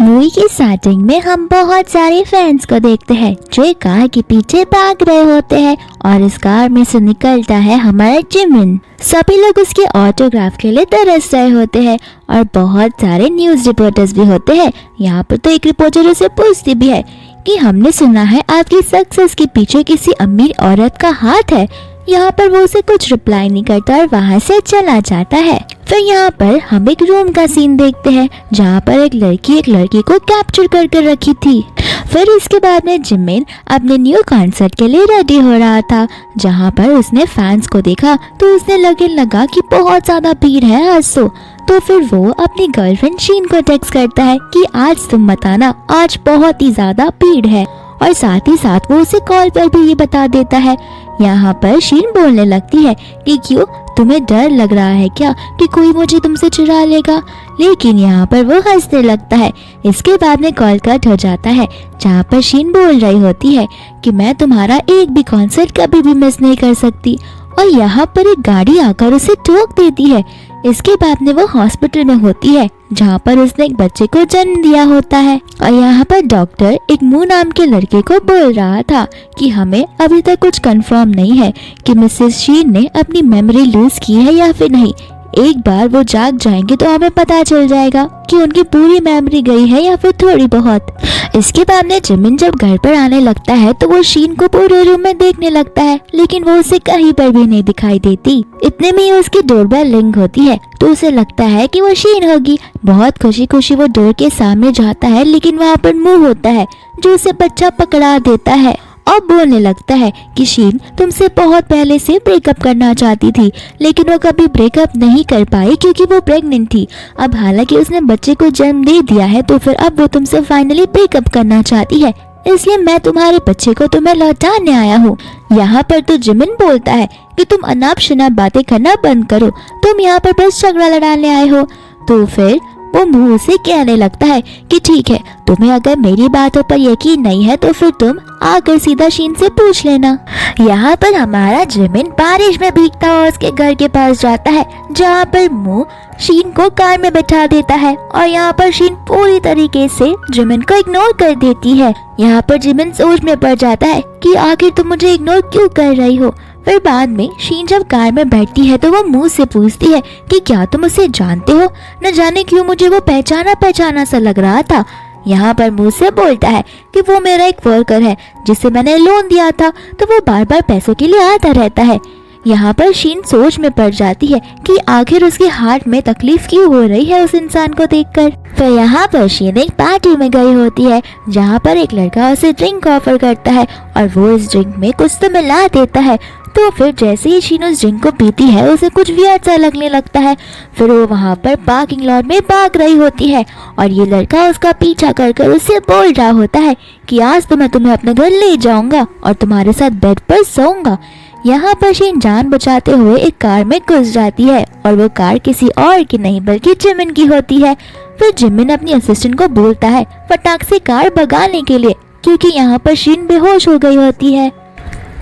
Movie की starting में हम बहुत सारे फैंस को देखते हैं जो एक कार के पीछे भाग रहे होते हैं और इस कार में से निकलता है हमारा जिमिन। सभी लोग उसके ऑटोग्राफ के लिए तरस रहे होते हैं और बहुत सारे न्यूज रिपोर्टर्स भी होते हैं। यहाँ पर तो एक रिपोर्टर उसे पूछती भी है कि हमने सुना है आपकी सक्सेस के पीछे किसी अमीर औरत का हाथ है। यहाँ पर वो उसे कुछ रिप्लाई नहीं करता और वहाँ से चला जाता है। फिर यहाँ पर हम एक रूम का सीन देखते हैं जहाँ पर एक लड़की को कैप्चर कर रखी थी। फिर इसके बाद में जिमिन अपने न्यू कॉन्सर्ट के लिए रेडी हो रहा था, जहाँ पर उसने फैंस को देखा तो उसने लगा कि बहुत ज्यादा भीड़ है आज तो फिर वो अपनी गर्लफ्रेंड शीन को टेक्स्ट करता है कि आज तुम मत आना, आज बहुत ही ज्यादा भीड़ है। और साथ ही साथ वो उसे कॉल पर भी ये बता देता है। यहाँ पर शीन बोलने लगती है कि क्यों, तुम्हें डर लग रहा है क्या कि कोई मुझे तुमसे चुरा लेगा, लेकिन यहाँ पर वो हंसने लगता है। इसके बाद में कॉल कट हो जाता है जहाँ पर शीन बोल रही होती है कि मैं तुम्हारा एक भी कॉन्सर्ट कभी भी मिस नहीं कर सकती। और यहाँ पर एक गाड़ी आकर उसे ठोक देती है। इसके बाद में वो हॉस्पिटल में होती है जहाँ पर उसने एक बच्चे को जन्म दिया होता है। और यहाँ पर डॉक्टर एक मू नाम के लड़के को बोल रहा था कि हमें अभी तक कुछ कंफर्म नहीं है कि मिसेस शीन ने अपनी मेमोरी लूज की है या फिर नहीं। एक बार वो जाग जाएंगे तो हमें पता चल जाएगा कि उनकी पूरी मेमोरी गई है या फिर थोड़ी बहुत। इसके बाद में जिमिन जब घर पर आने लगता है तो वो शीन को पूरे रूम में देखने लगता है, लेकिन वो उसे कहीं पर भी नहीं दिखाई देती। इतने में ही उसकी डोरबेल रिंग होती है तो उसे लगता है कि वो शीन होगी। बहुत खुशी वो डोर के सामने जाता है, लेकिन वहाँ पर मुंह होता है जो उसे बच्चा पकड़ा देता है और बोलने लगता है कि शीन तुमसे बहुत पहले से ब्रेकअप करना चाहती थी, लेकिन वो कभी ब्रेकअप नहीं कर पाई क्योंकि वो प्रेग्नेंट थी। अब हालांकि उसने बच्चे को जन्म दे दिया है तो फिर अब वो तुमसे फाइनली ब्रेकअप करना चाहती है, इसलिए मैं तुम्हारे बच्चे को तुम्हें लौटाने आया हूँ। यहाँ पर तो जिमिन बोलता है कि तुम अनाप शनाप बातें करना बंद करो, तुम यहाँ पर बस झगड़ा लड़ाने आए हो। तो फिर वो मुंह से कहने लगता है कि ठीक है, तुम्हें अगर मेरी बातों पर यकीन नहीं है तो फिर तुम आकर सीधा शीन से पूछ लेना। यहाँ पर हमारा जिमिन बारिश में भीगता हुआ उसके घर के पास जाता है जहाँ पर मुंह शीन को कार में बैठा देता है और यहाँ पर शीन पूरी तरीके से जिमिन को इग्नोर कर देती है। यहाँ पर जिमिन सोच में पड़ जाता है कि आखिर तुम मुझे इग्नोर क्यों कर रही हो। फिर बाद में शीन जब कार में बैठती है तो वो मुंह से पूछती है कि क्या तुम उसे जानते हो, न जाने क्यों मुझे वो पहचाना सा लग रहा था। यहाँ पर मुंह से बोलता है कि वो मेरा एक वर्कर है जिसे मैंने लोन दिया था, तो वो बार बार पैसों के लिए आता रहता है। यहाँ पर शीन सोच में पड़ जाती है कि आखिर उसके हार्ट में तकलीफ क्यों हो रही है उस इंसान को देखकर। फिर यहाँ पर शीन एक पार्टी में गई होती है जहाँ पर एक लड़का उसे ड्रिंक ऑफर करता है और वो इस ड्रिंक में कुछ तो मिला देता है। तो फिर जैसे ही शीन उस ड्रिंक को पीती है उसे कुछ वियर्ड सा लगने लगता है। फिर वो वहाँ पर पार्किंग लॉट में भाग रही होती है और ये लड़का उसका पीछा कर उससे बोल रहा होता है कि आज तो मैं तुम्हें अपने घर ले जाऊंगा और तुम्हारे साथ बेड पर सोऊंगा। यहाँ पर शीन जान बचाते हुए एक कार में घुस जाती है और वो कार किसी और की नहीं बल्कि जिमिन की होती है। फिर जिमिन अपनी असिस्टेंट को बोलता है फटाक से कार भगाने के लिए, क्योंकि यहाँ पर शीन बेहोश हो गई होती है।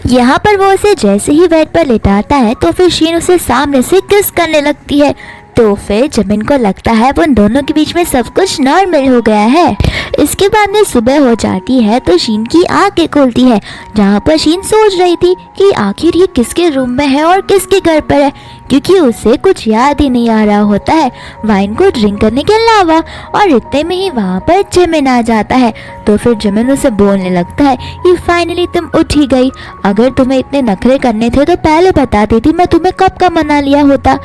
यहाँ पर वो उसे जैसे ही बेड पर लेटाता है तो फिर शीन उसे सामने से किस करने लगती है। तो फिर जिमिन को लगता है वो उन दोनों के बीच में सब कुछ नॉर्मल हो गया है। इसके बाद में सुबह हो जाती है तो शीन की आंखें खुलती है जहाँ पर शीन सोच रही थी कि आखिर ये किसके रूम में है और किसके घर पर है, क्योंकि उसे कुछ याद ही नहीं आ रहा होता है वाइन को ड्रिंक करने के अलावा। और इतने में ही वहाँ पर जिमिन आ जाता है। तो फिर जिमिन उसे बोलने लगता है कि फाइनली तुम उठ ही गई, अगर तुम्हें इतने नखरे करने थे तो पहले बता देती, मैं तुम्हें कब का मना लिया होता।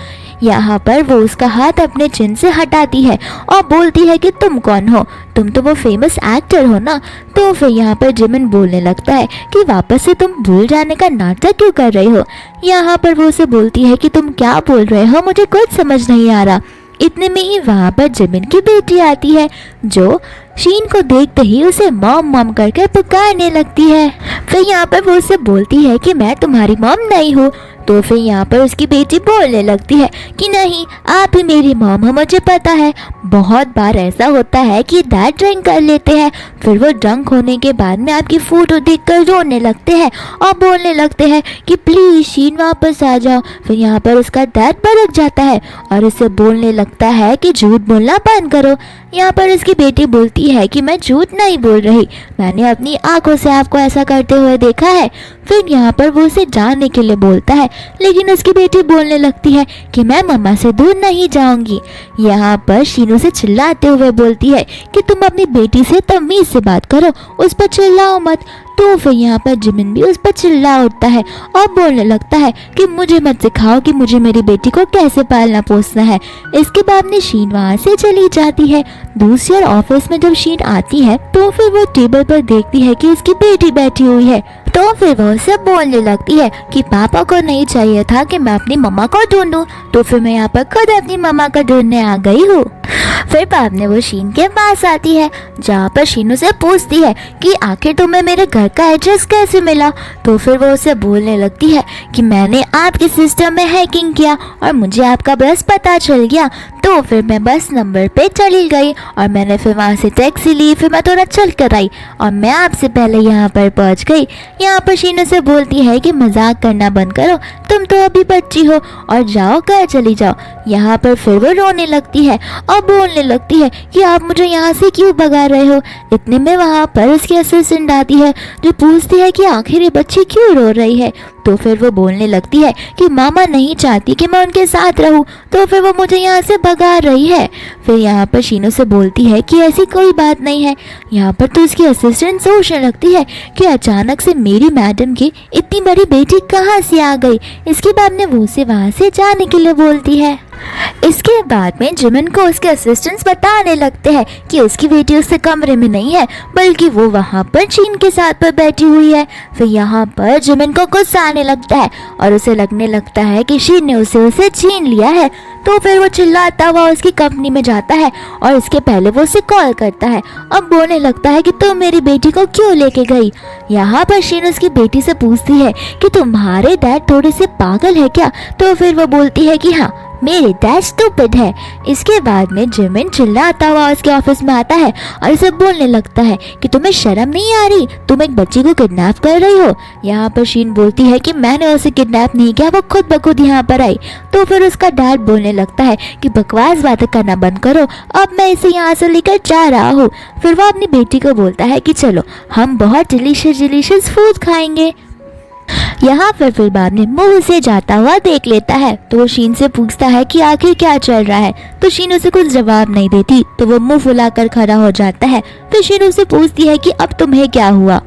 यहाँ पर वो उसका हाथ अपने चिन से हटाती है और बोलती है कि तुम कौन हो, तुम तो वो फेमस एक्टर हो ना। तो फिर यहाँ पर जिमिन बोलने लगता है कि वापस से तुम भूल जाने का नाटक क्यों कर रही हो। यहाँ पर वो उसे बोलती है कि तुम क्या बोल रहे हो, मुझे कुछ समझ नहीं आ रहा। इतने में ही वहाँ पर जिमिन की बेटी आती है जो शीन को देखते ही उसे मॉम मॉम करके पुकारने लगती है। फिर यहाँ पर वो उसे बोलती है कि मैं तुम्हारी मॉम नहीं हूँ। तो फिर यहाँ पर उसकी बेटी बोलने लगती है कि नहीं, आप ही मेरी मॉम हो, मुझे पता है। बहुत बार ऐसा होता है कि डैड ड्रिंक कर लेते हैं, फिर वो ड्रंक होने के बाद में आपकी फोटो देखकर रोने लगते हैं और बोलने लगते हैं कि प्लीज शीन वापस आ जाओ। फिर यहाँ पर उसका डैड भड़क जाता है और उसे बोलने लगता है कि झूठ बोलना बंद करो। यहाँ पर उसकी बेटी बोलती है कि मैं झूठ नहीं बोल रही, मैंने अपनी आंखों से आपको ऐसा करते हुए देखा है। फिर यहाँ पर वो उसे जाने के लिए बोलता है, लेकिन उसकी बेटी बोलने लगती है कि मैं मम्मा से दूर नहीं जाऊंगी। यहाँ पर शीनू से चिल्लाते हुए बोलती है कि तुम अपनी बेटी से तमीज से बात करो, उस पर चिल्लाओ मत। तो फिर यहाँ पर जिमिन भी उस पर चिल्ला उठता है और बोलने लगता है कि मुझे मत सिखाओ कि मुझे मेरी बेटी को कैसे पालना पोसना है। इसके बाद में शीन वहाँ से चली जाती है। दूसरी ओर ऑफिस में जब शीन आती है तो फिर वो टेबल पर देखती है कि उसकी बेटी बैठी हुई है। तो फिर वो उससे बोलने लगती है कि पापा को नहीं चाहिए था कि मैं अपनी मम्मा को ढूंढूं, तो फिर मैं यहाँ पर खुद अपनी मम्मा को ढूंढने आ गई हूँ। फिर बाद में वो शीन के पास आती है, जहाँ पर शीन उसे पूछती है कि आखिर तुम्हें मेरे घर का एड्रेस कैसे मिला। तो फिर वो उसे बोलने लगती है कि मैंने आपके सिस्टम में हैकिंग किया और मुझे आपका बस पता चल गया, तो फिर मैं बस नंबर पे चली गई और मैंने फिर वहाँ से टैक्सी ली। फिर मैं थोड़ा चल कर आई और मैं आपसे पहले यहाँ पर पहुँच गई। यहाँ पर शीन से बोलती है कि मजाक करना बंद करो, तुम तो अभी बच्ची हो और जाओ घर चली जाओ। यहाँ पर फिर वो रोने लगती है और बोलने लगती है कि आप मुझे यहाँ से क्यों भगा रहे हो। इतने में वहाँ पर उसकी असिस्टेंट आती है जो पूछती है कि आखिर ये बच्ची क्यों रो रही है। तो फिर वो बोलने लगती है कि मामा नहीं चाहती कि मैं उनके साथ रहूं, तो फिर वो मुझे यहाँ से भगा रही है। फिर यहाँ पर शीनू से बोलती है कि ऐसी कोई बात नहीं है। यहाँ पर तो उसकी असिस्टेंट सोचने लगती है कि अचानक से मेरी मैडम की इतनी बड़ी बेटी कहाँ से आ गई। इसके बाद में वो उसे वहाँ से जाने के लिए बोलती है। इसके बाद में जिमिन को उसके असिस्टेंट्स बताने लगते हैं कि उसकी बेटी उससे कमरे में नहीं है, बल्कि वो वहाँ पर शीन के साथ पर बैठी हुई है। फिर यहाँ पर जिमिन को गुस्सा आने लगता है और उसे लगने लगता है कि शीन ने उसे छीन लिया है। तो फिर वो चिल्लाता हुआ उसकी कंपनी में जाता है और इसके पहले वो उसे कॉल करता है और बोलने लगता है कि तुम मेरी बेटी को क्यों लेके गई। यहाँ पर शीन उसकी बेटी से पूछती है कि तुम्हारे डैड थोड़े से पागल है क्या। तो फिर वो बोलती है कि हाँ, मेरे डैड स्टूपिड है। इसके बाद में जिमिन चिल्लाता हुआ उसके ऑफिस में आता है और उसे बोलने लगता है कि तुम्हें शर्म नहीं आ रही, तुम एक बच्ची को किडनैप कर रही हो। यहाँ पर शीन बोलती है कि मैंने उसे किडनैप नहीं किया, वो खुद ब खुद यहाँ पर आई। तो फिर उसका डैड बोलने लगता है कि बकवास बातें करना बंद करो, अब मैं इसे यहाँ से लेकर जा रहा हूँ। फिर वो अपनी बेटी को बोलता है कि चलो हम बहुत डिलीशियस फूड खाएंगे। यहाँ फिर बाद में मुंह से जाता हुआ देख लेता है। तो वो शीन से पूछता है कि आखिर क्या चल रहा है। तो शीन उसे कुछ जवाब नहीं देती, तो वो मुंह फुलाकर खड़ा हो जाता है। फिर शीन उसे पूछती है कि अब तुम्हें क्या हुआ।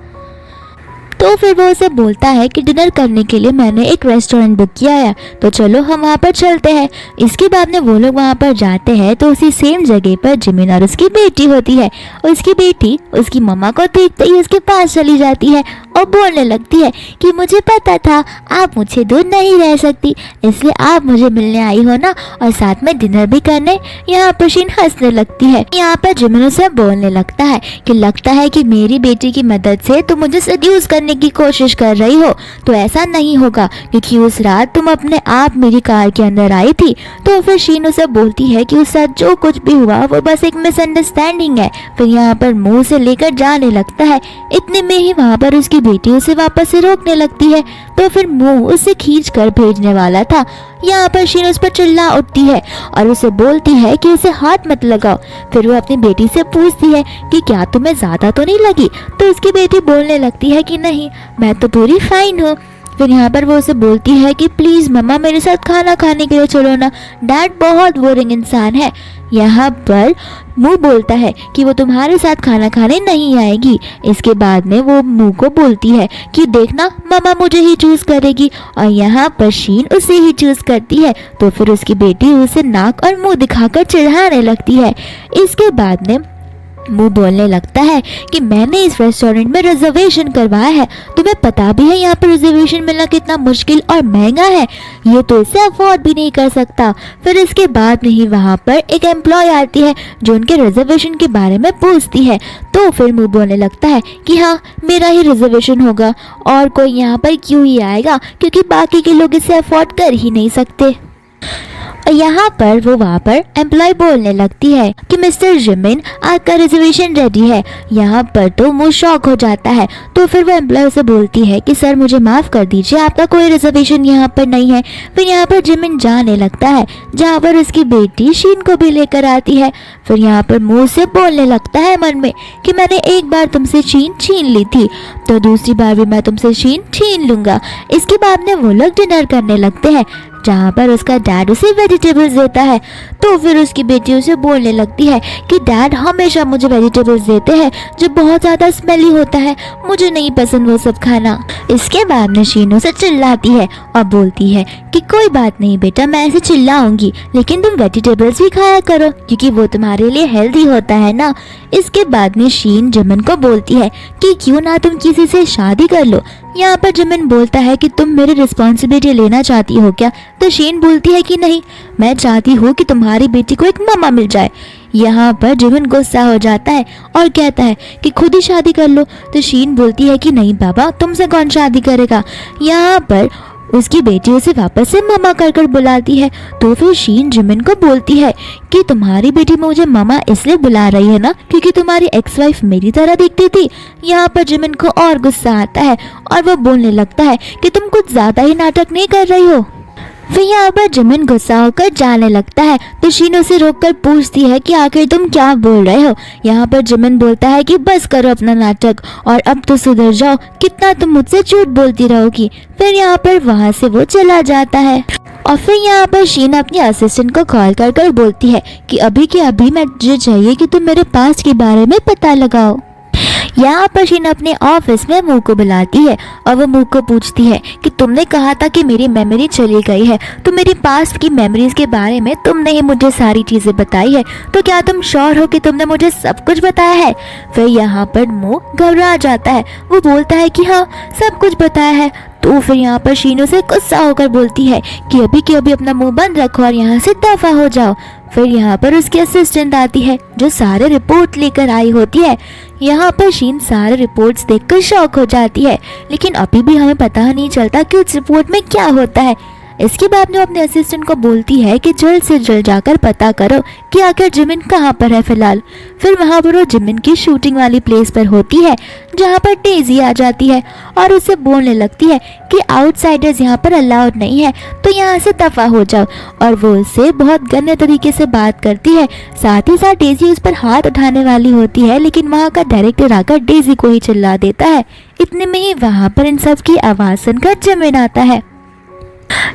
तो फिर वो उसे बोलता है कि डिनर करने के लिए मैंने एक रेस्टोरेंट बुक किया है, तो चलो हम वहाँ पर चलते हैं। इसके बाद में वो लोग वहाँ पर जाते हैं तो उसी सेम जगह पर जिमिन और उसकी बेटी होती है। और उसकी बेटी उसकी मम्मा को देखते ही उसके पास चली जाती है और बोलने लगती है कि मुझे पता था आप मुझसे दूर नहीं रह सकती, इसलिए आप मुझे मिलने आई हो ना, और साथ में डिनर भी करने। यहाँ पर शीन हंसने लगती है। यहाँ पर जिमिन उसे बोलने लगता है कि लगता है कि मेरी बेटी की मदद से तुम मुझे सड्यूस करने की कोशिश कर रही हो, तो ऐसा नहीं होगा क्योंकि उस रात तुम अपने आप मेरी कार के अंदर आई थी। तो फिर शीन उसे बोलती है कि उस साथ जो कुछ भी हुआ वो बस एक मिसअंडरस्टैंडिंग है। फिर यहाँ पर मुंह से लेकर जाने लगता है। इतने में ही वहाँ पर उसकी बेटी उसे वापस से रोकने लगती है। तो फिर मुंह उसे खींच कर भेजने वाला था। यहाँ पर शीन उस पर चिल्ला उठती है और उसे बोलती है कि उसे हाथ मत लगाओ। फिर वो अपनी बेटी से पूछती है कि क्या तुम्हें ज्यादा तो नहीं लगी। तो उसकी बेटी बोलने लगती है कि नहीं, मैं तो पूरी फाइन हूँ। फिर यहाँ पर वो उसे बोलती है कि प्लीज मम्मा मेरे साथ खाना खाने के लिए चलो ना, डैड बहुत बोरिंग इंसान है। यहाँ पर मुंह बोलता है कि वो तुम्हारे साथ खाना खाने नहीं आएगी। इसके बाद में वो मुंह को बोलती है कि देखना मम्मा मुझे ही चूज करेगी, और यहाँ पर शीन उसे ही चूज करती है। तो फिर उसकी बेटी उसे नाक और मुंह दिखाकर चिढ़ाने लगती है। इसके बाद में मुंह बोलने लगता है कि मैंने इस रेस्टोरेंट में रिजर्वेशन करवाया है, तुम्हें पता भी है यहाँ पर रिजर्वेशन मिलना कितना मुश्किल और महंगा है, ये तो इसे अफोर्ड भी नहीं कर सकता। फिर इसके बाद में ही वहाँ पर एक एम्प्लॉय आती है जो उनके रिजर्वेशन के बारे में पूछती है। तो फिर मुंह बोलने लगता है कि हाँ मेरा ही रिजर्वेशन होगा और कोई यहाँ पर क्यों ही आएगा, क्योंकि बाकी के लोग इसे अफोर्ड कर ही नहीं सकते। और यहाँ पर वो वहाँ पर एम्प्लॉय बोलने लगती है कि मिस्टर जिमिन आपका रिजर्वेशन रेडी है। यहाँ पर तो मुंह शॉक हो जाता है। तो फिर वो एम्प्लॉय से बोलती है कि सर मुझे माफ कर दीजिए, आपका कोई रिजर्वेशन यहाँ पर नहीं है। फिर यहाँ पर जिमिन जाने लगता है जहाँ पर उसकी बेटी शीन को भी लेकर आती है। फिर यहाँ पर मुंह से बोलने लगता है मन में कि मैंने एक बार तुमसे शीन छीन ली थी तो दूसरी बार भी मैं तुमसे शीन छीन लूंगा। इसके बाद में वो लोग डिनर करने लगते हैं जहाँ पर उसका डैड उसे वेजिटेबल्स देता है। तो फिर उसकी बेटी उसे बोलने लगती है कि डैड हमेशा मुझे वेजिटेबल्स देते हैं जो बहुत ज़्यादा स्मेली होता है, मुझे नहीं पसंद वो सब खाना। इसके बाद में शीन उसे चिल्लाती है और बोलती है कि कोई बात नहीं बेटा, मैं ऐसे चिल्लाऊंगी लेकिन तुम वेजिटेबल्स भी खाया करो क्योंकि वो तुम्हारे लिए हेल्दी होता है ना। इसके बाद में शीन जिमिन को बोलती है कि क्यों ना तुम किसी से शादी कर लो। यहाँ पर जिमिन बोलता है कि तुम मेरी रिस्पॉन्सिबिलिटी लेना चाहती हो क्या। तो शीन बोलती है कि नहीं, मैं चाहती हूँ कि तुम्हारी बेटी को एक मामा मिल जाए। यहाँ पर जिमिन गुस्सा हो जाता है और कहता है कि खुद ही शादी कर लो। तो शीन बोलती है कि नहीं बाबा, तुमसे कौन शादी करेगा। यहाँ पर उसकी बेटी उसे वापस से मामा कर बुलाती है। तो फिर शीन जिमिन को बोलती है कि तुम्हारी बेटी मुझे मामा इसलिए बुला रही है ना क्योंकि तुम्हारी एक्स वाइफ मेरी तरह दिखती थी। यहाँ पर जिमिन को और गुस्सा आता है और वो बोलने लगता है कि तुम कुछ ज्यादा ही नाटक नहीं कर रही हो। फिर यहाँ पर जिमिन गुस्सा होकर जाने लगता है तो शीन उसे रोककर पूछती है कि आखिर तुम क्या बोल रहे हो। यहाँ पर जिमिन बोलता है कि बस करो अपना नाटक और अब तो सुधर जाओ, कितना तुम मुझसे झूठ बोलती रहोगी। फिर यहाँ पर वहाँ से वो चला जाता है। और फिर यहाँ पर शीन अपनी असिस्टेंट को कॉल कर बोलती है कि अभी के अभी मुझे चाहिए कि तुम मेरे पास्ट के बारे में पता लगाओ। यहाँ पर शीन अपने ऑफिस में मुंह को बुलाती है और वो मुंह को पूछती है कि तुमने कहा था कि मेरी मेमोरी चली गई है, तो मेरी पास्ट की मेमोरीज के बारे में तुमने ही मुझे सारी चीजें बताई है, तो क्या तुम श्योर हो कि तुमने मुझे सब कुछ बताया है। फिर यहाँ पर मुंह घबरा जाता है, वो बोलता है कि हाँ सब कुछ बताया है। तो फिर यहाँ पर शीन उसे गुस्सा होकर बोलती है कि अभी के अभी अपना मुंह बंद रखो और यहाँ से दफा हो जाओ। फिर यहाँ पर उसकी असिस्टेंट आती है जो सारे रिपोर्ट लेकर आई होती है। यहाँ पर शीन सारे रिपोर्ट्स देखकर शॉक हो जाती है, लेकिन अभी भी हमें पता नहीं चलता कि उस रिपोर्ट में क्या होता है। इसके बाद वो अपने असिस्टेंट को बोलती है कि जल्द से जल्द जाकर पता करो कि आखिर जिमिन कहाँ पर है फिलहाल। फिर वहाँ पर वो जिमिन की शूटिंग वाली प्लेस पर होती है जहाँ पर डेजी आ जाती है और उसे बोलने लगती है कि आउटसाइडर्स यहाँ पर अलाउड नहीं है, तो यहाँ से दफा हो जाओ। और वो उससे बहुत गंदे तरीके से बात करती है। साथ ही साथ डेजी उस पर हाथ उठाने वाली होती है, लेकिन वहाँ का डायरेक्टर आकर डेजी को ही चिल्ला देता है। इतने में ही वहाँ पर इन सब की आवाज़ सुनकर जिमिन आता है।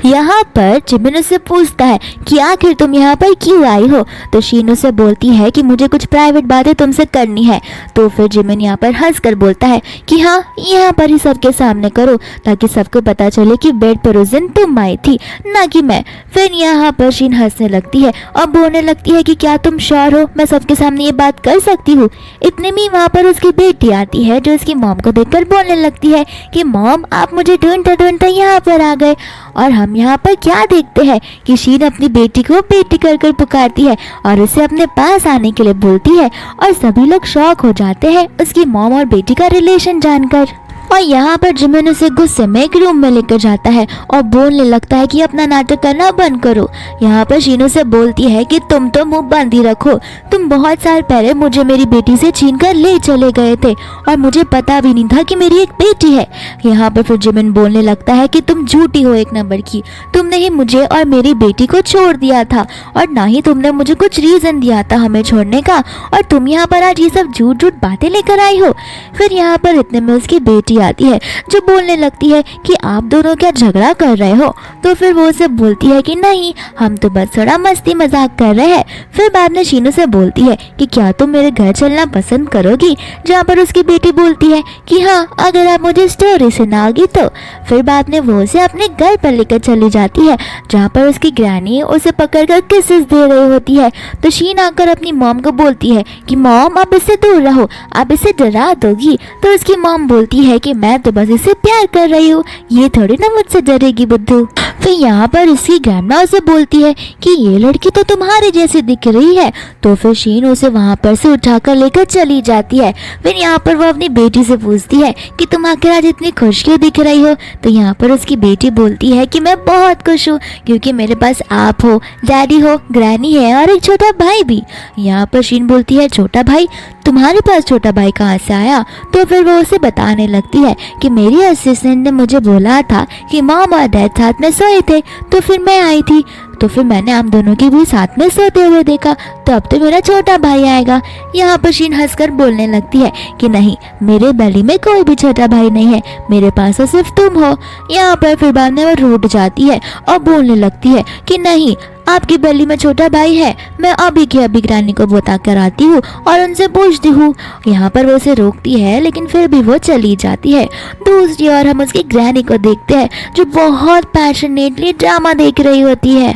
यहाँ पर जिमिन उससे पूछता है कि आखिर तुम यहाँ पर क्यों आई हो। तो शीन उसे बोलती है कि मुझे कुछ प्राइवेट बातें तुमसे करनी है। तो फिर जिमिन यहाँ पर हंसकर बोलता है कि हाँ यहाँ पर ही सबके सामने करो ताकि सबको पता चले कि बेड पर उस दिन तुम आई थी ना कि मैं। फिर यहाँ पर शीन हंसने लगती है और बोलने लगती है कि क्या तुम श्योर हो मैं सबके सामने ये बात कर सकती हूँ। इतने में वहाँ पर उसकी बेटी आती है जो उसकी मॉम को देखकर बोलने लगती है कि मॉम आप मुझे ढूंढते ढूंढते यहाँ पर आ गए। और हम यहाँ पर क्या देखते हैं कि शीन अपनी बेटी को बेटी कर पुकारती है और उसे अपने पास आने के लिए बोलती है और सभी लोग शॉक हो जाते हैं उसकी मॉम और बेटी का रिलेशन जानकर। और यहाँ पर जिमिन उसे गुस्से में एक रूम में लेकर जाता है और बोलने लगता है कि अपना नाटक करना बंद करो। यहाँ पर शीनू से बोलती है कि तुम तो मुंह बंद ही रखो, तुम बहुत साल पहले मुझे मेरी बेटी से छीन कर ले चले गए थे और मुझे पता भी नहीं था कि मेरी एक बेटी है। यहाँ पर फिर जिमिन बोलने लगता है कि तुम झूठी हो एक नंबर की, तुमने ही मुझे और मेरी बेटी को छोड़ दिया था और ना ही तुमने मुझे कुछ रीजन दिया था हमें छोड़ने का, और तुम यहाँ पर आज ये सब झूठ बातें लेकर आई हो। फिर यहाँ पर इतने में उसकी बेटी आती है जो बोलने लगती है कि आप दोनों क्या झगड़ा कर रहे हो। तो फिर वो उसे बोलती है कि नहीं हम तो बस थोड़ा मस्ती मजाक कर रहे हैं। फिर बाद में शीनू से बोलती है कि क्या तुम मेरे घर चलना पसंद करोगी, जहाँ पर उसकी बेटी बोलती है कि हाँ अगर आप मुझे स्टोरी सुनाओगी तो। फिर बाद में वो उसे अपने घर पर लेकर चली जाती है जहाँ पर उसकी ग्रैनी उसे पकड़कर किसेस दे रही होती है। तो शीन आकर अपनी मॉम को बोलती है कि मॉम आप इससे दूर रहो, आप इसे डरा दोगी। तो उसकी मॉम बोलती है कि मैं तो बस इसे प्यार कर रही हूँ, ये थोड़ी ना मुझसे डरेगी बुद्धू। फिर यहाँ पर उसकी ग्रैंडमा उसे बोलती है कि ये लड़की तो तुम्हारे जैसी दिख रही है। तो फिर शीन उसे वहाँ पर से उठाकर लेकर चली जाती है। फिर यहाँ पर वो अपनी बेटी से पूछती है कि तुम आखिर आज इतनी खुश क्यों दिख रही हो। तो यहाँ पर उसकी बेटी बोलती है कि मैं बहुत खुश हूँ क्योंकि मेरे पास आप हो, डैडी हो, ग्रैनी है और एक छोटा भाई भी। यहाँ पर शीन बोलती है छोटा भाई, तुम्हारे पास छोटा भाई कहाँ से आया। तो फिर वो उसे बताने लगती है कि मेरी असिस्टेंट ने मुझे बोला था कि मॉम और डैड साथ में सोए थे, तो फिर मैं आई थी। तो फिर मैंने हम दोनों की भी साथ में सोते हुए देखा, तो अब तो मेरा छोटा भाई आएगा। यहाँ पर शीन हंसकर बोलने लगती है कि नहीं, मेरे बेली में कोई भी छोटा भाई नहीं है, मेरे पास तो सिर्फ तुम हो। यहाँ पर फिर बाद में वो रूठ जाती है और बोलने लगती है कि नहीं, आपकी बेली में छोटा भाई है, मैं अभी की अभी ग्रैनी को बता कर आती हूँ और उनसे पूछती हूँ। यहाँ पर वो उसे रोकती है लेकिन फिर भी वो चली जाती है। दूसरी ओर हम उसकी ग्रैनी को देखते हैं जो बहुत पैशनेटली ड्रामा देख रही होती है।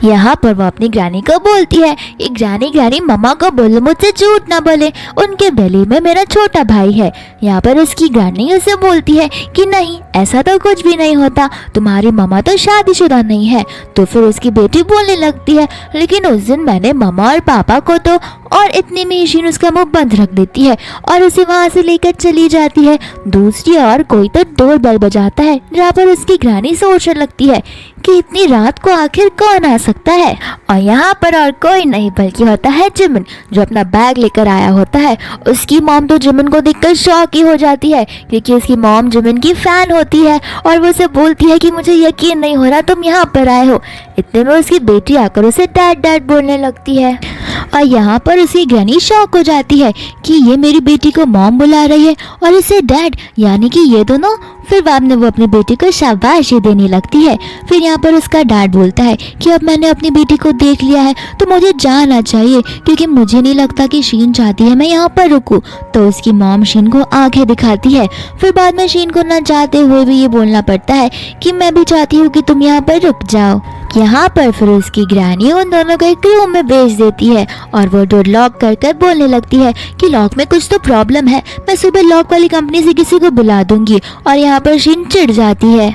यहाँ पर वो अपनी ग्रैनी को बोलती है, एक ग्रैनी मम्मा को बोलो मुझसे झूठ ना बोले, उनके बेली में मेरा छोटा भाई है। यहाँ पर उसकी ग्रैनी उसे बोलती है कि नहीं, ऐसा तो कुछ भी नहीं होता, तुम्हारी मम्मा तो शादीशुदा नहीं है। तो फिर उसकी बेटी बोलने लगती है लेकिन उस दिन मैंने मम्मा और पापा को तो, और इतने में शीन उसका मुंह बंद रख देती है और उसे वहां से लेकर चली जाती है। दूसरी ओर कोई तो डोर बेल बजाता है जहाँ पर उसकी ग्रैनी सोचने लगती है कि इतनी रात को आखिर कौन आ सकता है। और यहाँ पर और कोई नहीं बल्कि होता है जिमिन, जो अपना बैग लेकर आया होता है। उसकी मॉम तो जिमिन को देखकर शॉक ही हो जाती है क्योंकि उसकी मॉम जिमिन की फैन होती है और वो उसे बोलती है कि मुझे यकीन नहीं हो रहा तुम यहाँ पर आए हो। इतने में उसकी बेटी आकर उसे डैड डैड बोलने लगती है और यहाँ पर उसकी ग्रैनी शॉक हो जाती है कि ये मेरी बेटी को मॉम बुला रही है और इसे डैड, यानी कि ये दोनों। फिर बाद में वो अपनी बेटी को शाबाशी देने लगती है। फिर यहाँ पर उसका डैड बोलता है कि अब मैंने अपनी बेटी को देख लिया है तो मुझे जाना चाहिए क्योंकि मुझे नहीं लगता कि शीन चाहती है मैं यहाँ पर रुकूं। तो उसकी मॉम शीन को आंखें दिखाती है। फिर बाद में शीन को न चाहते हुए भी ये बोलना पड़ता है कि मैं भी चाहती हूँ कि तुम यहाँ पर रुक जाओ। यहाँ पर फिर उसकी ग्रैनी उन दोनों को एक रूम में भेज देती है और वो डोर लॉक कर बोलने लगती है कि लॉक में कुछ तो प्रॉब्लम है, मैं सुबह लॉक वाली कंपनी से किसी को बुला दूंगी। और यहाँ पर शीन चिढ़ जाती है।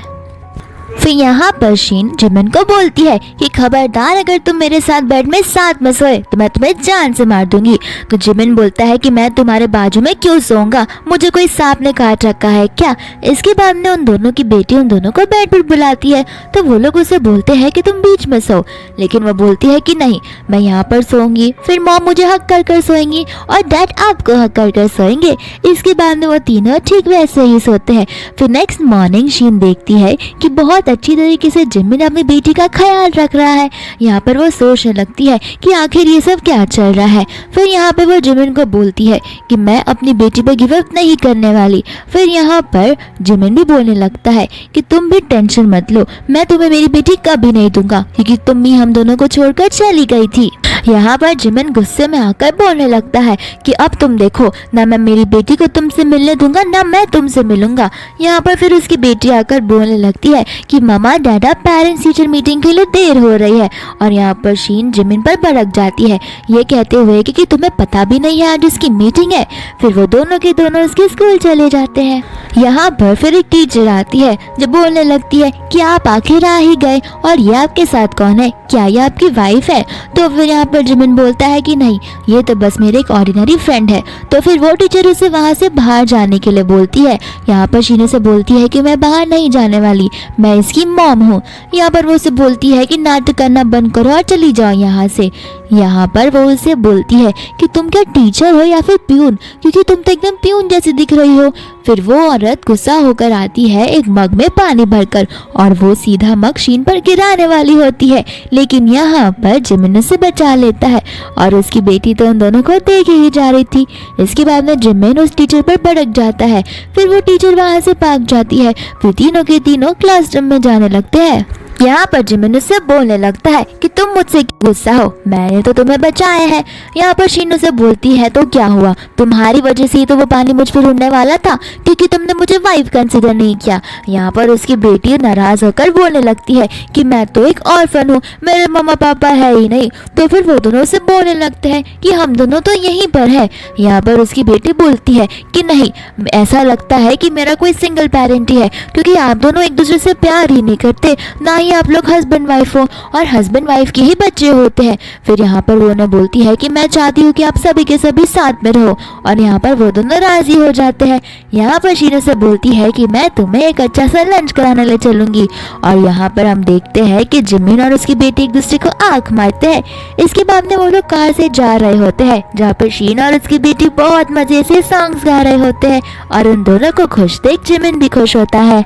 फिर यहाँ पर शीन जिमिन को बोलती है कि खबरदार, अगर तुम मेरे साथ बेड में साथ में सोए तो मैं तुम्हें जान से मार दूंगी। तो जिमिन बोलता है कि मैं तुम्हारे बाजू में क्यों सोऊंगा, मुझे कोई सांप ने काट रखा है क्या। इसके बाद में उन दोनों की बेटी उन दोनों को बेड पर बुलाती है तो वो लोग उसे बोलते हैं कि तुम बीच में सो, लेकिन वो बोलती है कि नहीं, मैं यहाँ पर सोऊंगी। फिर मॉम मुझे हक कर सोएंगी और डैड आपको हक कर सोएंगे। इसके बाद में वो तीनों ठीक वैसे ही सोते हैं। फिर नेक्स्ट मॉर्निंग शीन देखती है कि बहुत अच्छी तरीके से जिमिन अपनी बेटी का ख्याल रख रहा है। यहाँ पर वो सोचने लगती है कि आखिर ये सब क्या चल रहा है। फिर यहाँ पर वो जिमिन को बोलती है कि मैं अपनी बेटी पर गिव अप नहीं करने वाली। फिर यहाँ पर जिमिन भी बोलने लगता है कि तुम भी टेंशन मत लो, मैं तुम्हें मेरी बेटी कभी नहीं दूंगा क्योंकि तुम भी हम दोनों को छोड़कर चली गई थी। यहाँ पर जिमिन गुस्से में आकर बोलने लगता है कि अब तुम देखो, ना मैं मेरी बेटी को तुमसे मिलने दूंगा ना मैं तुमसे मिलूंगा। यहाँ पर फिर उसकी बेटी आकर बोलने लगती है कि ममा डैडा, पेरेंट्स टीचर मीटिंग के लिए देर हो रही है। और यहाँ पर शीन जिमिन पर भड़क जाती है ये कहते हुए कि तुम्हें पता भी नहीं है आज उसकी मीटिंग है। फिर वो दोनों के दोनों उसके स्कूल चले जाते हैं। यहाँ पर फिर एक टीचर आती है जो बोलने लगती है कि आप आखिर आ ही गए और ये आपके साथ कौन है, क्या ये आपकी वाइफ है। तो फिर यहाँ पर जिमिन बोलता है कि नहीं, ये तो बस मेरे एक ऑर्डिनरी फ्रेंड है। तो फिर वो टीचर उसे वहाँ से बाहर जाने के लिए बोलती है। यहाँ पर शीन से बोलती है कि मैं बाहर नहीं जाने वाली, मैं इसकी मॉम हूँ। यहाँ पर वो उसे बोलती है कि नाटक करना बंद करो और चली जाओ यहाँ से। यहाँ पर वो उसे बोलती है कि तुम क्या टीचर हो या फिर प्यून, क्योंकि तुम तो एकदम प्यून जैसी दिख रही हो। फिर वो औरत गुस्सा होकर आती है एक मग में पानी भरकर और वो सीधा मग शीन पर गिराने वाली होती है, लेकिन यहाँ पर जिमिन उसे बचा लेता है और उसकी बेटी तो उन दोनों को देखे ही जा रही थी। इसके बाद में जिमिन उस टीचर पर भड़क जाता है। फिर वो टीचर वहाँ से भाग जाती है। फिर तीनों के तीनों क्लासरूम में जाने लगते हैं। यहाँ पर जिमिन उससे बोलने लगता है कि तुम मुझसे गुस्सा हो, मैंने तो तुम्हें बचाया है। यहाँ पर शीन उसे बोलती है तो क्या हुआ, तुम्हारी वजह से ही तो वो पानी मुझ पर उड़ने वाला था क्योंकि तुमने मुझे वाइफ कंसिडर नहीं किया। यहाँ पर उसकी बेटी नाराज होकर बोलने लगती है कि मैं तो एक ऑर्फन हूँ, मेरे मम्मा पापा है ही नहीं। तो फिर वो दोनों से बोलने लगते हैं कि हम दोनों तो यहीं पर है। यहाँ पर उसकी बेटी बोलती है कि नहीं, ऐसा लगता है कि मेरा कोई सिंगल पेरेंट ही है क्योंकि आप दोनों एक दूसरे से प्यार ही नहीं करते, ना ही ही आप लोग हस्बैंड वाइफ हो और हस्बैंड वाइफ के ही बच्चे होते हैं। फिर यहाँ पर वो उन्हें बोलती है कि मैं चाहती हूँ कि आप सभी के सभी साथ में रहो, और यहाँ पर वो दोनों राजी हो जाते हैं। यहाँ पर शीन से बोलती है कि मैं तुम्हें एक अच्छा सा लंच कराने ले चलूंगी, और यहाँ पर हम देखते हैं कि जिमिन और उसकी बेटी एक दूसरे को आंख मारते हैं। इसके बाद में वो लोग कार से जा रहे होते हैं, जहाँ पर शीन और उसकी बेटी बहुत मजे से सॉन्ग्स गा रहे होते हैं, और उन दोनों को खुश देख जिमिन भी खुश होता है।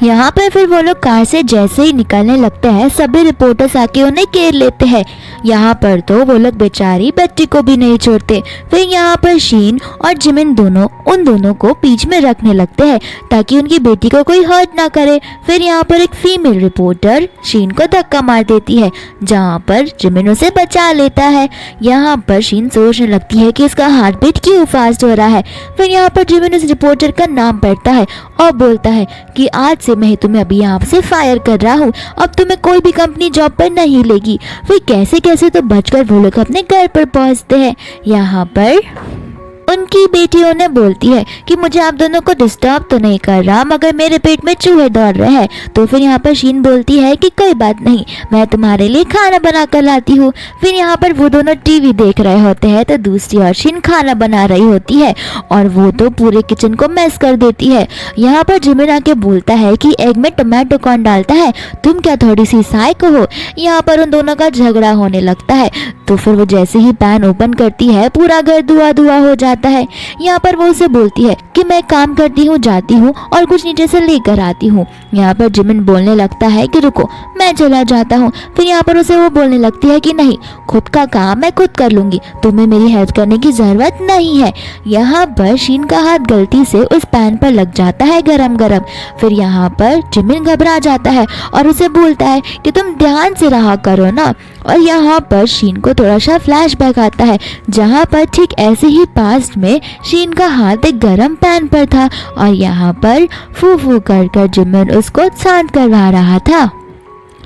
यहाँ पर फिर वो लोग कार से जैसे ही निकलने लगते हैं, सभी रिपोर्टर्स आके उन्हें घेर लेते हैं। यहाँ पर तो वो लोग बेचारी बच्ची को भी नहीं छोड़ते। फिर यहाँ पर शीन और जिमिन दोनों उन दोनों को बीच में रखने लगते हैं ताकि उनकी बेटी को कोई हर्ट ना करे। फिर यहाँ पर एक फीमेल रिपोर्टर शीन को धक्का मार देती है, जहाँ पर जिमिन उसे बचा लेता है। यहाँ पर शीन सोचने लगती है कि इसका हार्ट बीट क्यों फास्ट हो रहा है। फिर यहाँ पर जिमिन उस रिपोर्टर का नाम पढ़ता है और बोलता है कि आज से मैं तुम्हें अभी यहाँ से फायर कर रहा हूँ, अब तुम्हें कोई भी कंपनी जॉब पर नहीं लेगी। फिर कैसे कैसे तो बचकर वो लोग अपने घर पर पहुँचते हैं। यहाँ पर उनकी बेटी उन्हें बोलती है कि मुझे आप दोनों को डिस्टर्ब तो नहीं कर रहा, मगर मेरे पेट में चूहे दौड़ रहे हैं। तो फिर यहाँ पर शीन बोलती है कि कोई बात नहीं, मैं तुम्हारे लिए खाना बना कर लाती हूँ। फिर यहाँ पर वो दोनों टीवी देख रहे होते हैं, तो दूसरी ओर शीन खाना बना रही होती है, और वो तो पूरे किचन को मैस कर देती है। यहाँ पर जिमिन आके बोलता है कि एग में टमाटो कौन डालता है, तुम क्या थोड़ी सी साइको हो। यहाँ पर उन दोनों का झगड़ा होने लगता है। तो फिर वो जैसे ही पैन ओपन करती है, पूरा घर धुआं धुआं हो जाता है। यहाँ पर वो उसे बोलती है कि मैं काम करती हूँ, जाती हूँ और कुछ नीचे से लेकर आती हूँ। यहाँ पर जिमिन बोलने लगता है कि रुको, मैं चला जाता हूँ। फिर यहाँ पर उसे वो बोलने लगती है कि नहीं, खुद का काम मैं खुद कर लूंगी, तुम्हें मेरी हेल्प करने की जरूरत नहीं है। यहाँ पर शीन का हाथ गलती से उस पैन पर लग जाता है गरम गरम। फिर यहाँ पर जिमिन घबरा जाता है और उसे बोलता है कि तुम ध्यान से रहा करो ना। और यहाँ पर शीन को थोड़ा सा फ्लैशबैक आता है, जहाँ पर ठीक ऐसे ही पास्ट में शीन का हाथ एक गरम पैन पर था, और यहाँ पर फू फू कर जिमिन उसको शांत करवा रहा था।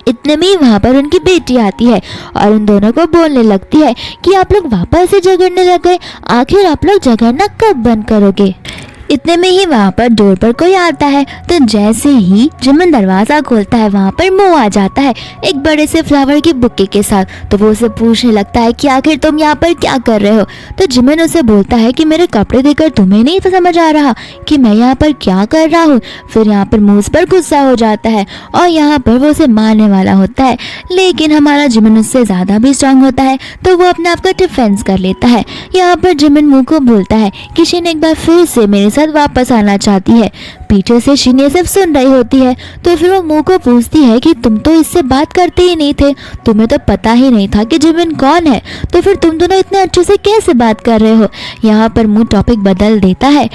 इतने में वहाँ पर उनकी बेटी आती है और उन दोनों को बोलने लगती है कि आप लोग वापस से झगड़ने लग गए, आखिर आप लोग झगड़ना कब बंद करोगे। इतने में ही वहाँ पर डोर पर कोई आता है। तो जैसे ही जिमिन दरवाजा खोलता है, वहाँ पर मो आ जाता है एक बड़े से फ्लावर की बुके के साथ। तो वो उसे पूछने लगता है कि आखिर तुम यहाँ पर क्या कर रहे हो। तो जिमिन उसे बोलता है कि मेरे कपड़े देखकर तुम्हें नहीं समझ आ रहा कि मैं यहाँ पर क्या कर रहा हूँ। फिर यहाँ पर मुझ पर गुस्सा हो जाता है और यहाँ पर वो उसे मारने वाला होता है, लेकिन हमारा जिमिन उससे ज्यादा भी स्ट्रांग होता है, तो वो अपने आप का डिफेंस कर लेता है। यहाँ पर जिमिन मुँह को बोलता है कि शीन एक बार फिर से मेरे साथ वापस आना चाहती है। पीछे से शीन ये सब सुन रही होती है। तो फिर वो मुंह को पूछती है कि तुम तो इससे बात करते ही नहीं थे, तुम्हें तो पता ही नहीं था कि जिमिन कौन है, तो फिर तुम दोनों इतने अच्छे से कैसे बात कर रहे हो। यहाँ पर मुंह टॉपिक बदल देता है।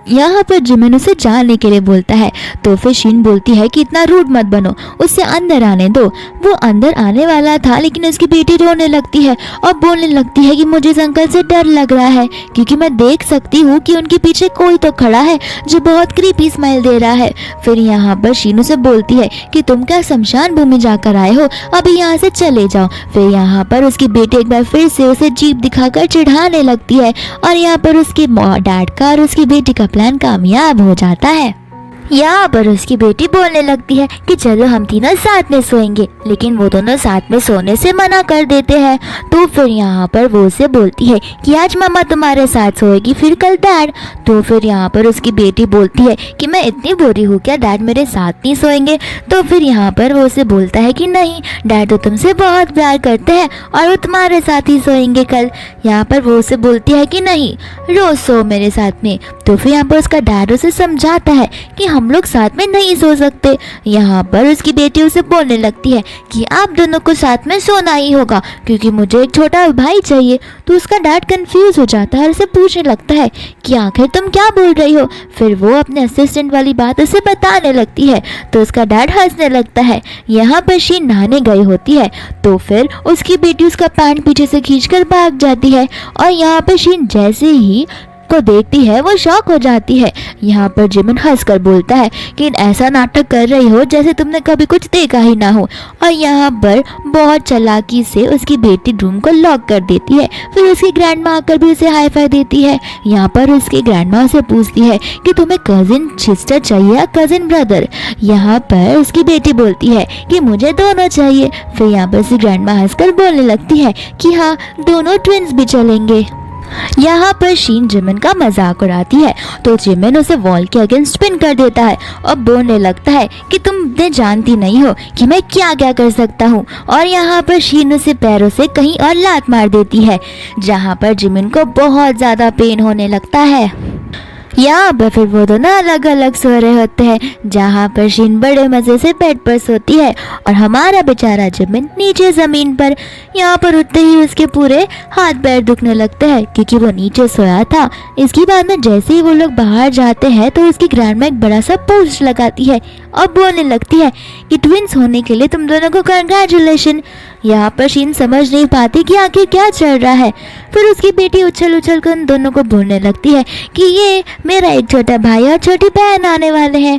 यहाँ पर जिमिन उसे जाने के लिए बोलता है। तो फिर शीन बोलती है कि इतना रूड मत बनो, उससे अंदर आने दो। वो अंदर आने वाला था, लेकिन उसकी बेटी रोने लगती है और बोलने लगती है कि मुझे इस अंकल से डर लग रहा है, क्योंकि मैं देख सकती हूँ कि उनके पीछे कोई तो खड़ा है जो बहुत क्रीपी स्माइल दे रहा है। फिर यहाँ पर शीन उसे बोलती है कि तुम क्या शमशान भूमि जाकर आए हो, अभी यहाँ से चले जाओ। फिर यहाँ पर उसकी बेटी एक बार फिर से उसे जीप दिखाकर चिढ़ाने लगती है, और यहाँ पर उसके डैड का और उसकी बेटी का प्लान कामयाब हो जाता है। यहाँ पर उसकी बेटी बोलने लगती है कि चलो हम तीनों साथ में सोएंगे, लेकिन वो दोनों साथ में सोने से मना कर देते हैं। तो फिर यहाँ पर वो उसे बोलती है कि आज मम्मा तुम्हारे साथ सोएगी, फिर कल डैड। तो फिर यहाँ पर उसकी बेटी बोलती है कि मैं इतनी बुरी हूँ क्या, डैड मेरे साथ नहीं सोएंगे। तो फिर यहाँ पर वो उसे बोलता है कि नहीं, डैड तो तुमसे बहुत प्यार करते हैं और वो तुम्हारे साथ ही सोएंगे कल। यहाँ पर वो उसे बोलती है कि नहीं, रोज सो मेरे साथ में। तो फिर यहाँ पर उसका डैड उसे समझाता है कि हम लोग साथ में नहीं सो सकते। यहाँ पर उसकी बेटी उसे बोलने लगती है कि आप दोनों को साथ में सोना ही होगा, क्योंकि मुझे एक छोटा भाई चाहिए। तो उसका डैड कंफ्यूज हो जाता है और उसे पूछने लगता है कि आखिर तुम क्या बोल रही हो। फिर वो अपने असिस्टेंट वाली बात उसे बताने लगती है। तो उसका डैड हंसने लगता है। यहाँ पर शीन नहाने गई होती है, तो फिर उसकी बेटी उसका पैंट पीछे से खींचकर भाग जाती है। और यहाँ पर शीन जैसे ही सबको देखती है वो शॉक हो जाती है। यहाँ पर जिमिन हंसकर बोलता है कि ऐसा नाटक कर रही हो जैसे तुमने कभी कुछ देखा ही ना हो, और यहाँ पर बहुत चालाकी से उसकी बेटी रूम को लॉक कर देती है। फिर उसकी ग्रैंडमा आकर भी उसे हाई फाई देती है। यहाँ पर उसकी ग्रैंडमा उसे पूछती है कि तुम्हें कजिन सिस्टर चाहिए या कजिन ब्रदर। यहाँ पर उसकी बेटी बोलती है कि मुझे दोनों चाहिए। फिर यहाँ पर उसकी ग्रैंडमा हंसकर बोलने लगती है कि हाँ, दोनों ट्विंस भी चलेंगे। यहाँ पर शीन जिमिन का मजाक उड़ाती है तो जिमिन उसे वॉल के अगेंस्ट पिन कर देता है और बोलने लगता है कि तुम जानती नहीं हो कि मैं क्या क्या कर सकता हूँ। और यहाँ पर शीन उसे पैरों से कहीं और लात मार देती है, जहाँ पर जिमिन को बहुत ज़्यादा पेन होने लगता है। यहाँ पर फिर वो दोनों अलग अलग सो रहे होते हैं, जहाँ पर शीन बड़े मजे से बेड पर सोती है और हमारा बेचारा जिमिन नीचे जमीन पर। यहाँ पर उठते ही उसके पूरे हाथ पैर दुखने लगते हैं क्योंकि वो नीचे सोया था। इसके बाद में जैसे ही वो लोग बाहर जाते हैं तो उसकी ग्रैंडमा एक बड़ा सा पोस्ट लगाती है और बोलने लगती है कि ट्विंस होने के लिए तुम दोनों को कंग्रेचुलेशन। यहाँ पर शीन समझ नहीं पाती कि आखिर क्या चल रहा है। फिर उसकी बेटी उछल उछल कर उन दोनों को बोलने लगती है कि ये मेरा एक छोटा भाई और छोटी बहन आने वाले हैं।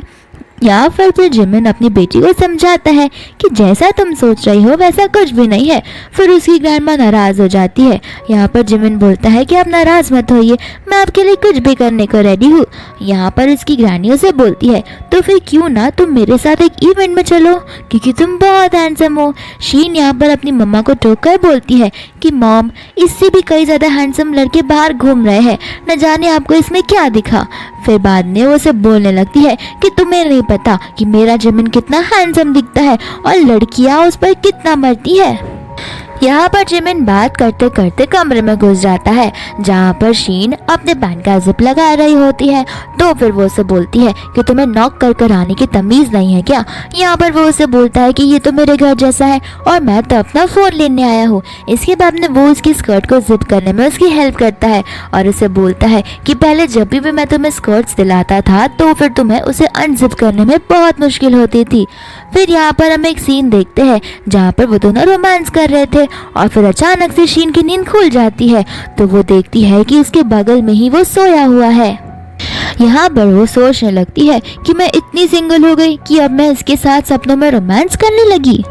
या फिर जिमिन अपनी बेटी को समझाता है कि जैसा तुम सोच रही हो वैसा कुछ भी नहीं है। फिर उसकी ग्रैंडमा नाराज हो जाती है। यहाँ पर जिमिन बोलता है कि आप नाराज मत होइए, मैं आपके लिए कुछ भी करने को रेडी हूँ। यहाँ पर उसकी ग्रैनी से बोलती है तो फिर क्यों ना तुम मेरे साथ एक इवेंट में चलो क्योंकि तुम बहुत हैंडसम हो। शीन यहाँ पर अपनी मम्मा को टोक कर बोलती है कि मॉम, इससे भी कई ज़्यादा हैंडसम लड़के बाहर घूम रहे हैं, न जाने आपको इसमें क्या दिखा। फिर बाद में वो उसे बोलने लगती है कि तुम्हें नहीं पता कि मेरा जिमिन कितना हैंडसम दिखता है और लड़कियां उस पर कितना मरती है। यहाँ पर जिमिन बात करते करते कमरे में घुस जाता है, जहाँ पर शीन अपने पैंट का जिप लगा रही होती है। तो फिर वो उसे बोलती है कि तुम्हें नॉक कर कर आने की तमीज़ नहीं है क्या। यहाँ पर वो उसे बोलता है कि ये तो मेरे घर जैसा है और मैं तो अपना फ़ोन लेने आया हूँ। इसके बाद में वो उसकी स्कर्ट को जिप करने में उसकी हेल्प करता है और उसे बोलता है कि पहले जब भी मैं तुम्हें स्कर्ट्स दिलाता था तो फिर तुम्हें उसे अनजिप करने में बहुत मुश्किल होती थी। फिर यहाँ पर हम एक सीन देखते हैं जहाँ पर वो दोनों रोमांस कर रहे थे और फिर अचानक से शीन की नींद खुल जाती है तो वो देखती है कि उसके बगल में ही वो सोया हुआ है। यहाँ पर वो सोचने लगती है कि मैं इतनी सिंगल हो गई कि अब मैं इसके साथ सपनों में रोमांस करने लगी।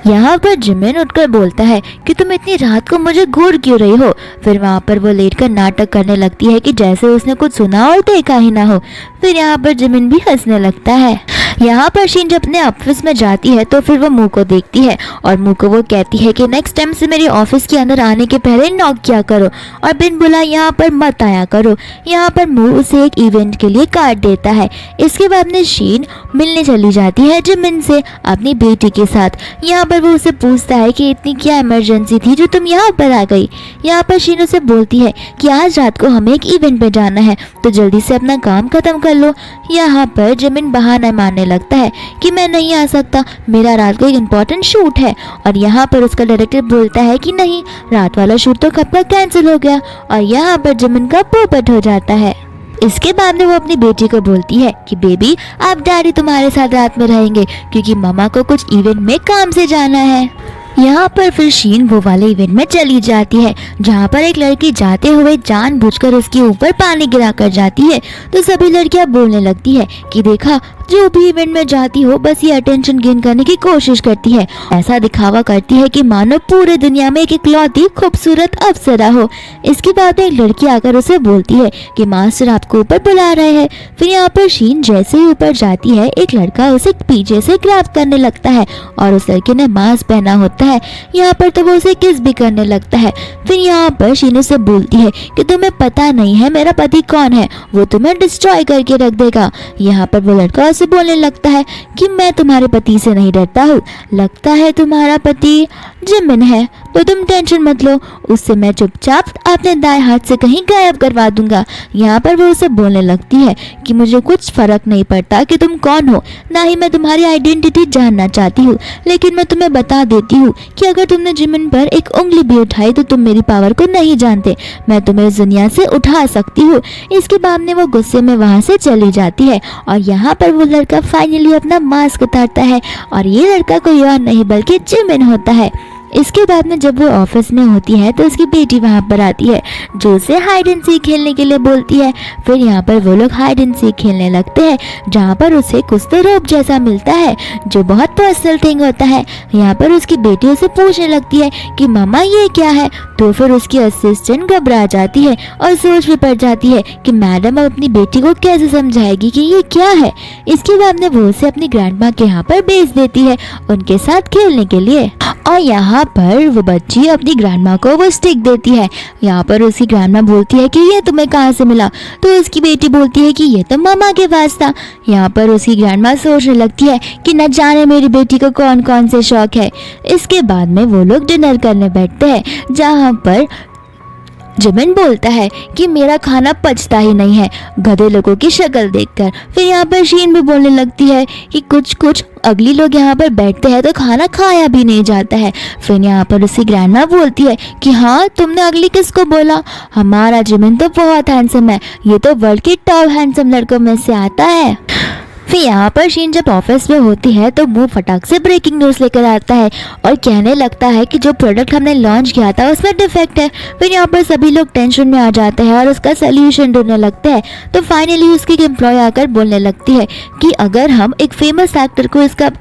यहाँ पर जिमिन उठकर बोलता है कि तुम इतनी रात को मुझे घूर क्यों रही हो। फिर वहाँ पर वो लेटकर नाटक करने लगती है कि जैसे उसने कुछ सुना और देखा ही ना हो। फिर यहाँ पर जिमिन भी हंसने लगता है। यहाँ पर शीन जब अपने ऑफिस में जाती है तो फिर वो मुँह को देखती है और मुँह को वो कहती है कि नेक्स्ट टाइम से मेरे ऑफिस के अंदर आने के पहले नॉक किया करो और बिन बुलाए यहाँ पर मत आया करो। यहाँ पर मुँह उसे एक इवेंट के लिए कार्ड देता है। इसके बाद में शीन मिलने चली जाती है जिमिन से अपनी बेटी के साथ। यहाँ पर वो उसे पूछता है कि इतनी क्या इमरजेंसी थी जो तुम यहाँ पर आ गई। यहाँ पर शीन उसे बोलती है कि आज रात को हमें एक इवेंट पे जाना है तो जल्दी से अपना काम खत्म कर लो। यहाँ पर जिमिन बहाना मारने लगता है कि मैं नहीं आ सकता, मेरा रात को एक इम्पोर्टेंट शूट है। और यहाँ पर उसका डायरेक्टर बोलता है कि नहीं, रात वाला शूट तो कब का कैंसिल हो गया। और यहाँ पर जिमिन का पोपट हो जाता है। इसके बाद में वो अपनी बेटी को बोलती है कि बेबी, अब डैडी तुम्हारे साथ रात में रहेंगे क्योंकि मम्मा को कुछ इवेंट में काम से जाना है। यहाँ पर फिर शीन वो वाले इवेंट में चली जाती है जहाँ पर एक लड़की जाते हुए जानबूझकर उसके ऊपर पानी गिरा कर जाती है। तो सभी लड़कियाँ बोलने लगती है कि देखा, जो भी इवेंट में जाती हो बस ये अटेंशन गेन करने की कोशिश करती है, ऐसा दिखावा करती है कि मानो पूरे दुनिया में एक इकलौती खूबसूरत अप्सरा हो। इसके बाद एक लड़की आकर उसे बोलती है कि मास्टर आपको ऊपर बुला रहे हैं। फिर यहाँ पर शीन जैसे ही ऊपर जाती है एक लड़का उसे पीछे से ग्रैब करने लगता है और उस लड़के ने मास्क पहना होता है। यहाँ पर तो वो उसे किस भी करने लगता है। फिर यहाँ पर शीन उसे बोलती है कि तुम्हें पता नहीं है मेरा पति कौन है, वो तुम्हें डिस्ट्रॉय करके रख देगा। यहाँ पर वो लड़का से बोलने लगता है कि मैं तुम्हारे पति से नहीं डरता हूँ, लगता है तुम्हारा पति जिमिन है तो तुम टेंशन मत लो, उससे मैं चुपचाप अपने दाएं हाथ से कहीं गायब करवा दूंगा। यहाँ पर वो उसे बोलने लगती है कि मुझे कुछ फर्क नहीं पड़ता कि तुम कौन हो, ना ही मैं तुम्हारी आइडेंटिटी जानना चाहती हूँ, लेकिन मैं तुम्हें बता देती हूँ कि अगर तुमने जिमिन पर एक उंगली भी उठाई तो तुम मेरी पावर को नहीं जानते, मैं तुम्हें इस दुनिया से उठा सकती हूँ। इसके बाद में वो गुस्से में वहाँ से चली जाती है और यहाँ पर वो लड़का फाइनली अपना मास्क उतारता है और ये लड़का कोई और नहीं बल्कि जिमिन होता है। इसके बाद में जब वो ऑफिस में होती है तो उसकी बेटी वहाँ पर आती है जो उसे हाइड एंड सीक खेलने के लिए बोलती है। फिर यहाँ पर वो लोग हाइड एंड सीक खेलने लगते हैं जहाँ पर उसे कुछ तो रोप जैसा मिलता है जो बहुत पर्सनल थिंग होता है। यहाँ पर उसकी बेटी उसे पूछने लगती है कि मामा ये क्या है, तो फिर उसकी असिस्टेंट घबरा जाती है और सोच में पड़ जाती है कि मैडम अब अपनी बेटी को कैसे समझाएगी कि ये क्या है। इसके बाद में वो उसे अपनी ग्रैंडमा के यहाँ पर भेज देती है उनके साथ खेलने के लिए। और यहाँ पर वो बच्ची अपनी ग्रैंडमा को वो स्टिक देती है। यहाँ पर उसकी ग्रैंडमा बोलती है कि ये तुम्हें कहाँ से मिला, तो उसकी बेटी बोलती है कि ये तो मामा के पास था। यहाँ पर उसकी ग्रैंडमा सोचने लगती है कि न जाने मेरी बेटी को कौन कौन से शौक है। इसके बाद में वो लोग डिनर करने बैठते हैं जहाँ पर जिमिन बोलता है कि मेरा खाना पचता ही नहीं है गधे लोगों की शक्ल देखकर। फिर यहाँ पर शीन भी बोलने लगती है कि कुछ अगली लोग यहाँ पर बैठते हैं तो खाना खाया भी नहीं जाता है। फिर यहाँ पर उसकी ग्रैंडमा बोलती है कि हाँ तुमने अगली किसको बोला, हमारा जिमिन तो बहुत हैंडसम है, ये तो वर्ल्ड के टॉप हैंडसम लड़कों में से आता है। फिर यहाँ पर शीन जब ऑफिस में होती है तो मुंह फटाक से ब्रेकिंग न्यूज़ लेकर आता है और कहने लगता है कि जो प्रोडक्ट हमने लॉन्च किया था उसमें डिफेक्ट है। फिर यहाँ पर सभी लोग टेंशन में आ जाते हैं और उसका सोल्यूशन ढूंढने लगते हैं। तो फाइनली उसकी एक एम्प्लॉय आकर बोलने लगती है कि अगर हम एक फेमस एक्टर को इसका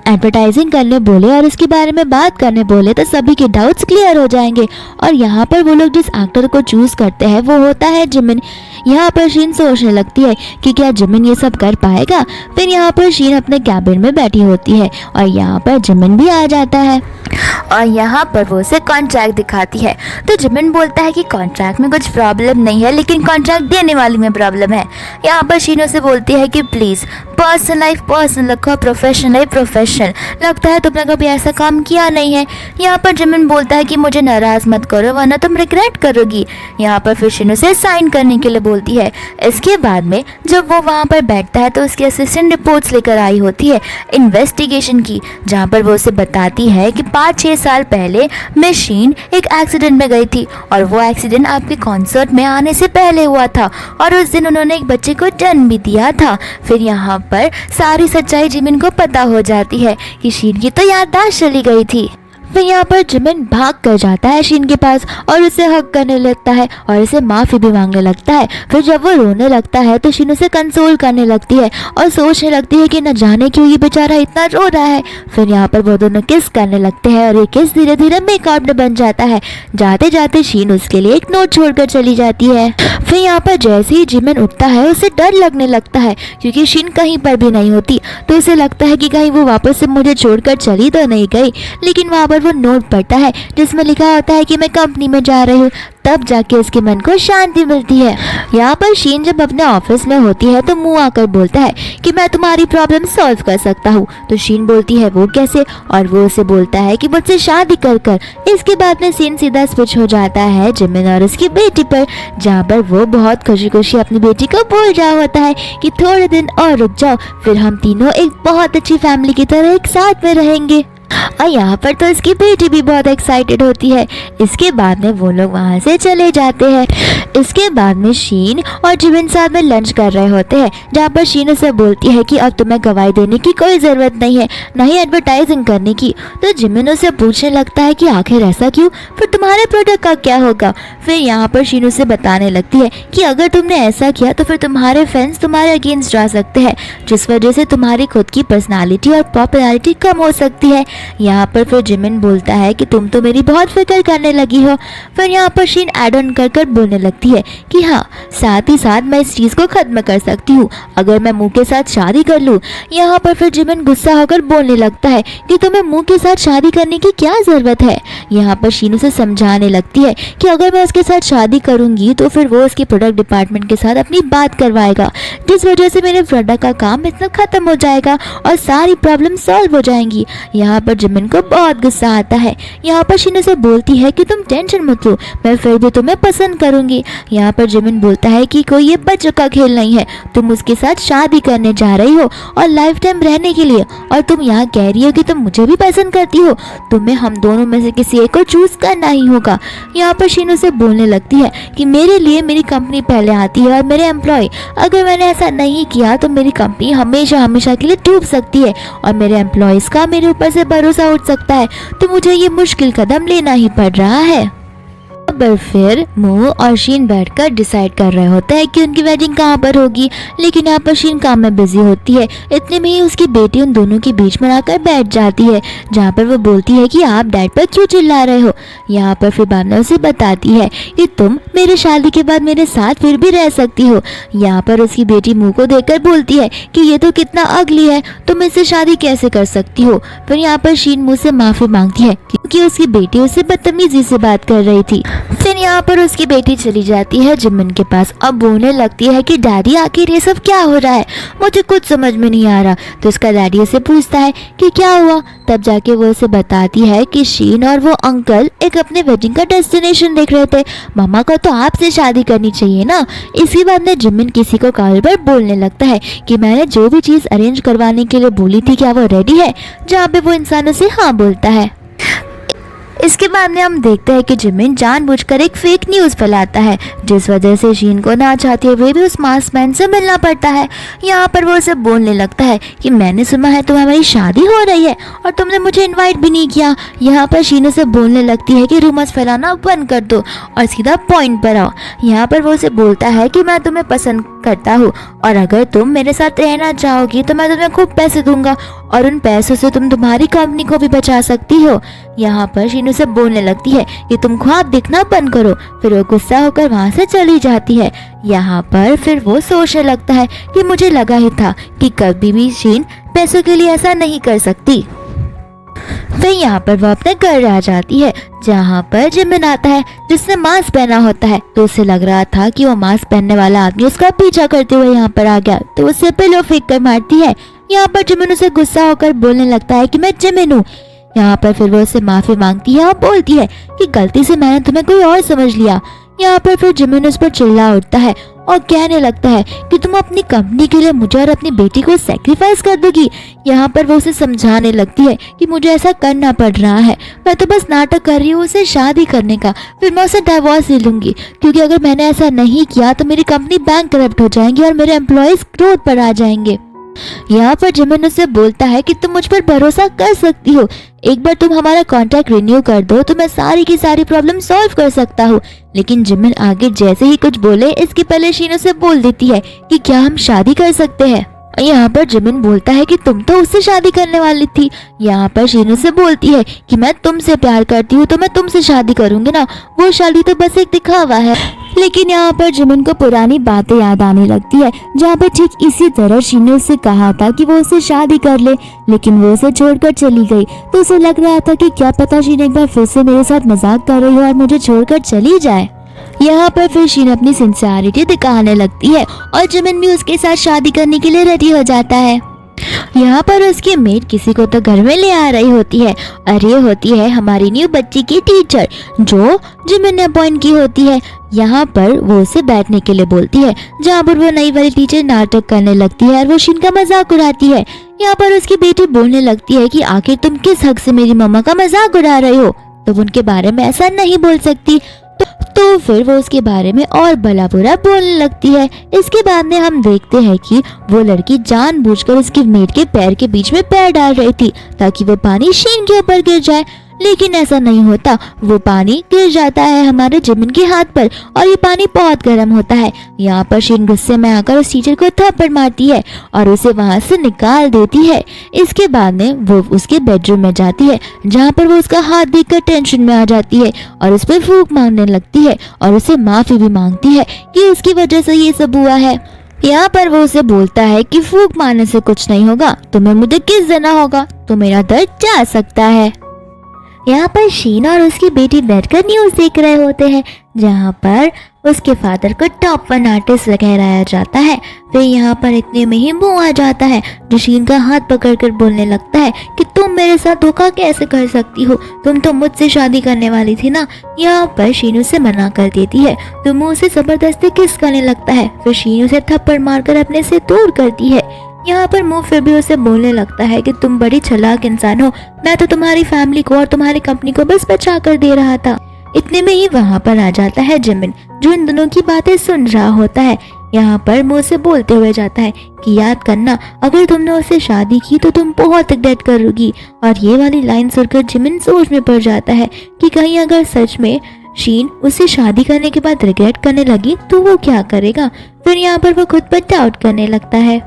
एडवर्टाइजिंग करने बोले और इसके बारे में बात करने बोले तो सभी के डाउट्स क्लियर हो जाएंगे। और यहाँ पर वो लोग जिस एक्टर को चूज करते हैं वो होता है जिमिन। यहाँ पर शीन सोचने लगती है कि क्या जिमिन ये सब कर पाएगा। फिर यहाँ पर शीन अपने कैबिन में बैठी होती है और यहाँ पर जिमिन भी आ जाता है और यहाँ पर वो उसे कॉन्ट्रैक्ट दिखाती है। तो जिमिन बोलता है कि कॉन्ट्रैक्ट में कुछ प्रॉब्लम नहीं है लेकिन कॉन्ट्रैक्ट देने वाली में प्रॉब्लम है। यहाँ पर शीन उसे बोलती है कि प्लीज़ पर्सनल लाइफ पर्सनल रखो, प्रोफेशनल लाइफ प्रोफेशनल। लगता है तुमने कभी ऐसा काम किया नहीं है। यहाँ पर जिमिन बोलता है कि मुझे नाराज़ मत करो वरना तुम रिग्रेट करोगी। यहाँ पर फिर शीन उसे साइन करने के लिए बोलती है। इसके बाद में जब वो वहाँ पर बैठता है तो उसकी असिस्टेंट रिपोर्ट्स लेकर आई होती है इन्वेस्टिगेशन की, जहाँ पर वो उसे बताती है कि 5-6 साल पहले मैं शीन एक एक्सीडेंट में गई थी और वो एक्सीडेंट आपके कॉन्सर्ट में आने से पहले हुआ था और उस दिन उन्होंने एक बच्चे को जन्म भी दिया था। फिर यहाँ पर सारी सच्चाई जिमिन को पता हो जाती है कि शीन की तो याददाश्त चली गई थी। फिर यहाँ पर जिमिन भाग कर जाता है शीन के पास और उसे हक करने लगता है और उसे माफ़ी भी मांगने लगता है। फिर जब वो रोने लगता है तो शीन उसे कंसोल करने लगती है और सोचने लगती है कि न जाने क्यों ये बेचारा इतना रो रहा है। फिर यहाँ पर वो दोनों किस करने लगते हैं और ये किस धीरे धीरे मेकआउट में बन जाता है। जाते जाते शीन उसके लिए एक नोट छोड़कर चली जाती है। फिर यहाँ पर जैसे ही जिमिन उठता है उसे डर लगने लगता है क्योंकि शीन कहीं पर भी नहीं होती। तो उसे लगता है कि कहीं वो वापस से मुझे छोड़कर चली तो नहीं गई। लेकिन वहाँ पर वो नोट पढ़ता है जिसमें लिखा होता है कि मैं कंपनी में जा रही हूँ। तब जाके उसके मन को शांति मिलती है। यहाँ पर शीन जब अपने ऑफिस में होती है तो मुंह आकर बोलता है कि मैं तुम्हारी प्रॉब्लम सॉल्व कर सकता हूँ। तो शीन बोलती है वो कैसे, और वो उसे बोलता है कि मुझसे शादी कर। इसके बाद में सीन सीधा स्विच हो जाता है जिमिन और उसकी बेटी पर, जहाँ पर वो बहुत खुशी खुशी अपनी बेटी को बोल रहा होता है कि थोड़े दिन और रुक जाओ, फिर हम तीनों एक बहुत अच्छी फैमिली की तरह एक साथ में रहेंगे। और यहाँ पर तो इसकी बेटी भी बहुत एक्साइटेड होती है। इसके बाद में वो लोग वहाँ से चले जाते हैं। इसके बाद में शीन और जिमिन साथ में लंच कर रहे होते हैं, जहाँ पर शीन उसे बोलती है कि अब तुम्हें गवाही देने की कोई ज़रूरत नहीं है, ना ही एडवर्टाइजिंग करने की। तो जिमिन उसे पूछने लगता है कि आखिर ऐसा क्यों, फिर तुम्हारे प्रोडक्ट का क्या होगा। फिर यहाँ पर शीन उसे बताने लगती है कि अगर तुमने ऐसा किया तो फिर तुम्हारे फैंस तुम्हारे अगेंस्ट जा सकते हैं, जिस वजह से तुम्हारी खुद की पर्सनालिटी और पॉपुलैरिटी कम हो सकती है। यहाँ पर फिर जिमिन बोलता है कि तुम तो मेरी बहुत फिक्र करने लगी हो। फिर यहाँ पर शीन ऐड ऑन कर बोलने लगती है कि हाँ, साथ ही साथ मैं इस चीज़ को ख़त्म कर सकती हूँ अगर मैं मुँह के साथ शादी कर लूँ। यहाँ पर फिर जिमिन गुस्सा होकर बोलने लगता है कि तुम्हें मुँह के साथ शादी करने की क्या ज़रूरत है। यहाँ पर शीन उसे समझाने लगती है कि अगर मैं उसके साथ शादी करूँगी तो फिर वो उसके प्रोडक्ट डिपार्टमेंट के साथ अपनी बात करवाएगा, जिस वजह से मेरे प्रोडक्ट का काम इतना ख़त्म हो जाएगा और सारी प्रॉब्लम सॉल्व हो जाएंगी। यहाँ पर जिमिन को बहुत गुस्सा आता है। यहाँ पर शीन उसे बोलती है कि तुम टेंशन मत लो, मैं फिर भी तुम्हें पसंद करूंगी। यहाँ पर जिमिन बोलता है कि कोई ये बच्चों का खेल नहीं है, तुम उसके साथ शादी करने जा रही हो और लाइफ टाइम रहने के लिए, और तुम यहाँ कह रही हो कि तुम मुझे भी पसंद करती हो, तुम्हें हम दोनों में से किसी एक को चूज करना ही होगा। यहाँ पर शीन उसे बोलने लगती है कि मेरे लिए मेरी कंपनी पहले आती है और मेरे एम्प्लॉय, अगर मैंने ऐसा नहीं किया तो मेरी कंपनी हमेशा हमेशा के लिए डूब सकती है और मेरे एम्प्लॉयज़ का मेरे ऊपर से भरोसा उठ सकता है, तो मुझे ये मुश्किल कदम लेना ही पड़ रहा है। पर फिर मू और शीन बैठकर डिसाइड कर रहे होते हैं कि उनकी वेडिंग कहाँ पर होगी, लेकिन यहाँ पर शीन काम में बिजी होती है। इतने में ही उसकी बेटी उन दोनों के बीच में आकर बैठ जाती है, जहाँ पर वो बोलती है कि आप डैड पर क्यों चिल्ला रहे हो। यहाँ पर फिर भावना उसे बताती है कि तुम मेरे शादी के बाद मेरे साथ फिर भी रह सकती हो। यहाँ पर उसकी बेटी मुँह को देखकर बोलती है कि ये तो कितना अगली है, तुम इससे शादी कैसे कर सकती हो। फिर यहाँ पर शीन मुँह से माफी मांगती है क्योंकि उसकी बेटी उससे बदतमीजी से बात कर रही थी। फिर यहाँ पर उसकी बेटी चली जाती है जिमिन के पास। अब बोलने लगती है कि डैडी आखिर ये सब क्या हो रहा है, मुझे कुछ समझ में नहीं आ रहा। तो उसका डैडी उसे पूछता है कि क्या हुआ। तब जाके वो उसे बताती है कि शीन और वो अंकल एक अपने वेडिंग का डेस्टिनेशन देख रहे थे, मामा को तो आपसे शादी करनी चाहिए ना। इसी बात में जिमिन किसी को कॉल पर बोलने लगता है कि मैंने जो भी चीज़ अरेंज करवाने के लिए बोली थी क्या वो रेडी है, जहाँ पे वो इंसान उसे हाँ बोलता है। इसके बाद में हम देखते हैं कि जिमिन जानबूझकर एक फेक न्यूज़ फैलाता है, जिस वजह से शीन को ना चाहते हुए भी उस मास्क मैन से मिलना पड़ता है। यहाँ पर वो उसे बोलने लगता है कि मैंने सुना है तुम्हारी शादी हो रही है और तुमने मुझे इनवाइट भी नहीं किया। यहाँ पर शीन उसे बोलने लगती है कि रूमर्स फैलाना बंद कर दो और सीधा पॉइंट पर आओ। यहाँ पर वो उसे बोलता है कि मैं तुम्हें पसंद करता हूँ और अगर तुम मेरे साथ रहना चाहोगी तो मैं तुम्हें खूब पैसे दूंगा और उन पैसों से तुम तुम्हारी कंपनी को भी बचा सकती हो। यहाँ पर शीन उसे बोलने लगती है कि तुम ख्वाब देखना बंद करो। फिर वो गुस्सा होकर वहाँ से चली जाती है। यहाँ पर फिर वो सोचने लगता है कि मुझे लगा ही था कि कभी भी शीन पैसों के लिए ऐसा नहीं कर सकती। फिर यहाँ पर वो अपने घर आ जाती है, जहाँ पर जिमिन आता है जिसने मास्क पहना होता है। तो उसे लग रहा था कि वो मास्क पहनने वाला आदमी उसका पीछा करते हुए यहाँ पर आ गया, तो उसे पिलो फेंक कर मारती है। यहाँ पर जिमिन उसे गुस्सा होकर बोलने लगता है कि मैं जिमिन हूँ। यहाँ पर फिर वो उससे माफी मांगती है और बोलती है कि गलती से मैंने तुम्हें कोई और समझ लिया। यहाँ पर फिर जिमिन उस पर चिल्ला उठता है और कहने लगता है कि तुम अपनी कंपनी के लिए मुझे और अपनी बेटी को सैक्रिफाइस कर दोगी। यहाँ पर वो उसे समझाने लगती है कि मुझे ऐसा करना पड़ रहा है, मैं तो बस नाटक कर रही हूँ उसे शादी करने का, फिर मैं उसे डिवोर्स ले लूंगी, क्योंकि अगर मैंने ऐसा नहीं किया तो मेरी कंपनी बैंकरप्ट हो जाएंगी और मेरे एम्प्लॉयज ग्रोथ पर आ जाएंगे। यहाँ पर जिमिन उससे बोलता है कि तुम मुझ पर भरोसा कर सकती हो, एक बार तुम हमारा कॉन्ट्रैक्ट रिन्यू कर दो तो मैं सारी की सारी प्रॉब्लम सॉल्व कर सकता हूँ। लेकिन जिमिन आगे जैसे ही कुछ बोले इसके पहले शीन उसे बोल देती है कि क्या हम शादी कर सकते हैं। यहाँ पर जिमिन बोलता है कि तुम तो उससे शादी करने वाली थी। यहाँ पर शीन उसे बोलती है कि मैं तुमसे प्यार करती हूँ तो मैं तुमसे शादी करूंगी ना, वो शादी तो बस एक दिखावा है। लेकिन यहाँ पर जिमिन को पुरानी बातें याद आने लगती है, जहाँ पर ठीक इसी तरह शीन ने उससे कहा था कि वो उससे शादी कर ले, लेकिन वो उसे छोड़कर चली गई। तो उसे लग रहा था कि क्या पता शीन एक बार फिर से मेरे साथ मजाक कर रही हो और मुझे छोड़कर चली जाए। यहाँ पर फिर शीन अपनी सिंसियरिटी दिखाने लगती है और जिमिन भी उसके साथ शादी करने के लिए रेडी हो जाता है। यहाँ पर उसकी मेड किसी को तो घर में ले आ रही होती है और ये होती है हमारी न्यू बच्ची की टीचर जो जिमिन ने अपॉइंट की होती है। यहाँ पर वो उसे बैठने के लिए बोलती है, जहाँ पर वो नई वाली टीचर नाटक करने लगती है और वो शीन का मजाक उड़ाती है। यहाँ पर उसकी बेटी बोलने लगती है कि आखिर तुम किस हक से मेरी मम्मा का मजाक उड़ा रहे हो, तुम उनके बारे में ऐसा नहीं बोल सकती। तो फिर वो उसके बारे में और भला बुरा बोलने लगती है। इसके बाद में हम देखते हैं कि वो लड़की जानबूझकर उसकी मेड के पैर के बीच में पैर डाल रही थी ताकि वो पानी शीन के ऊपर गिर जाए, लेकिन ऐसा नहीं होता। वो पानी गिर जाता है हमारे जिमिन के हाथ पर और ये पानी बहुत गर्म होता है। यहाँ पर शीन गुस्से में आकर उस टीचर को थप्पड़ मारती है और उसे वहाँ से निकाल देती है। इसके बाद में वो उसके बेडरूम में जाती है, जहाँ पर वो उसका हाथ देखकर टेंशन में आ जाती है और उस पर फूंक मारने लगती है और उसे माफी भी मांगती है कि उसकी वजह से ये सब हुआ है। यहाँ पर वो उसे बोलता है कि फूंक मारने से कुछ नहीं होगा, तुम्हें मुझे किस देना होगा तो मेरा दर्द जा सकता है। यहाँ पर शीन और उसकी बेटी बैठकर न्यूज़ देख रहे होते हैं, जहाँ पर उसके फादर को टॉप 1 आर्टिस्ट ठहराया जाता है। फिर यहाँ पर इतने में ही मुंह आ जाता है जो शीन का हाथ पकड़कर बोलने लगता है कि तुम मेरे साथ धोखा कैसे कर सकती हो, तुम तो मुझसे शादी करने वाली थी ना। यहाँ पर शीन उसे मना कर देती है तो मुँह से जबरदस्ती किस करने लगता है। फिर शीन उसे थप्पड़ मारकर अपने से दूर करती है। यहाँ पर मुंह फिर भी उसे बोलने लगता है कि तुम बड़ी चालाक इंसान हो, मैं तो तुम्हारी फैमिली को और तुम्हारी कंपनी को बस बचा कर दे रहा था। इतने में ही वहाँ पर आ जाता है जिमिन, जो इन दोनों की बातें सुन रहा होता है। यहाँ पर मुंह से बोलते हुए जाता है कि याद करना, अगर तुमने उससे शादी की तो तुम बहुत रिग्रेट करोगी। और ये वाली लाइन सुनकर जिमिन सोच में पड़ जाता है कि कहीं अगर सच में शीन उससे शादी करने के बाद रिग्रेट करने लगी तो वो क्या करेगा। फिर यहाँ पर वो खुद पर डाउट करने लगता है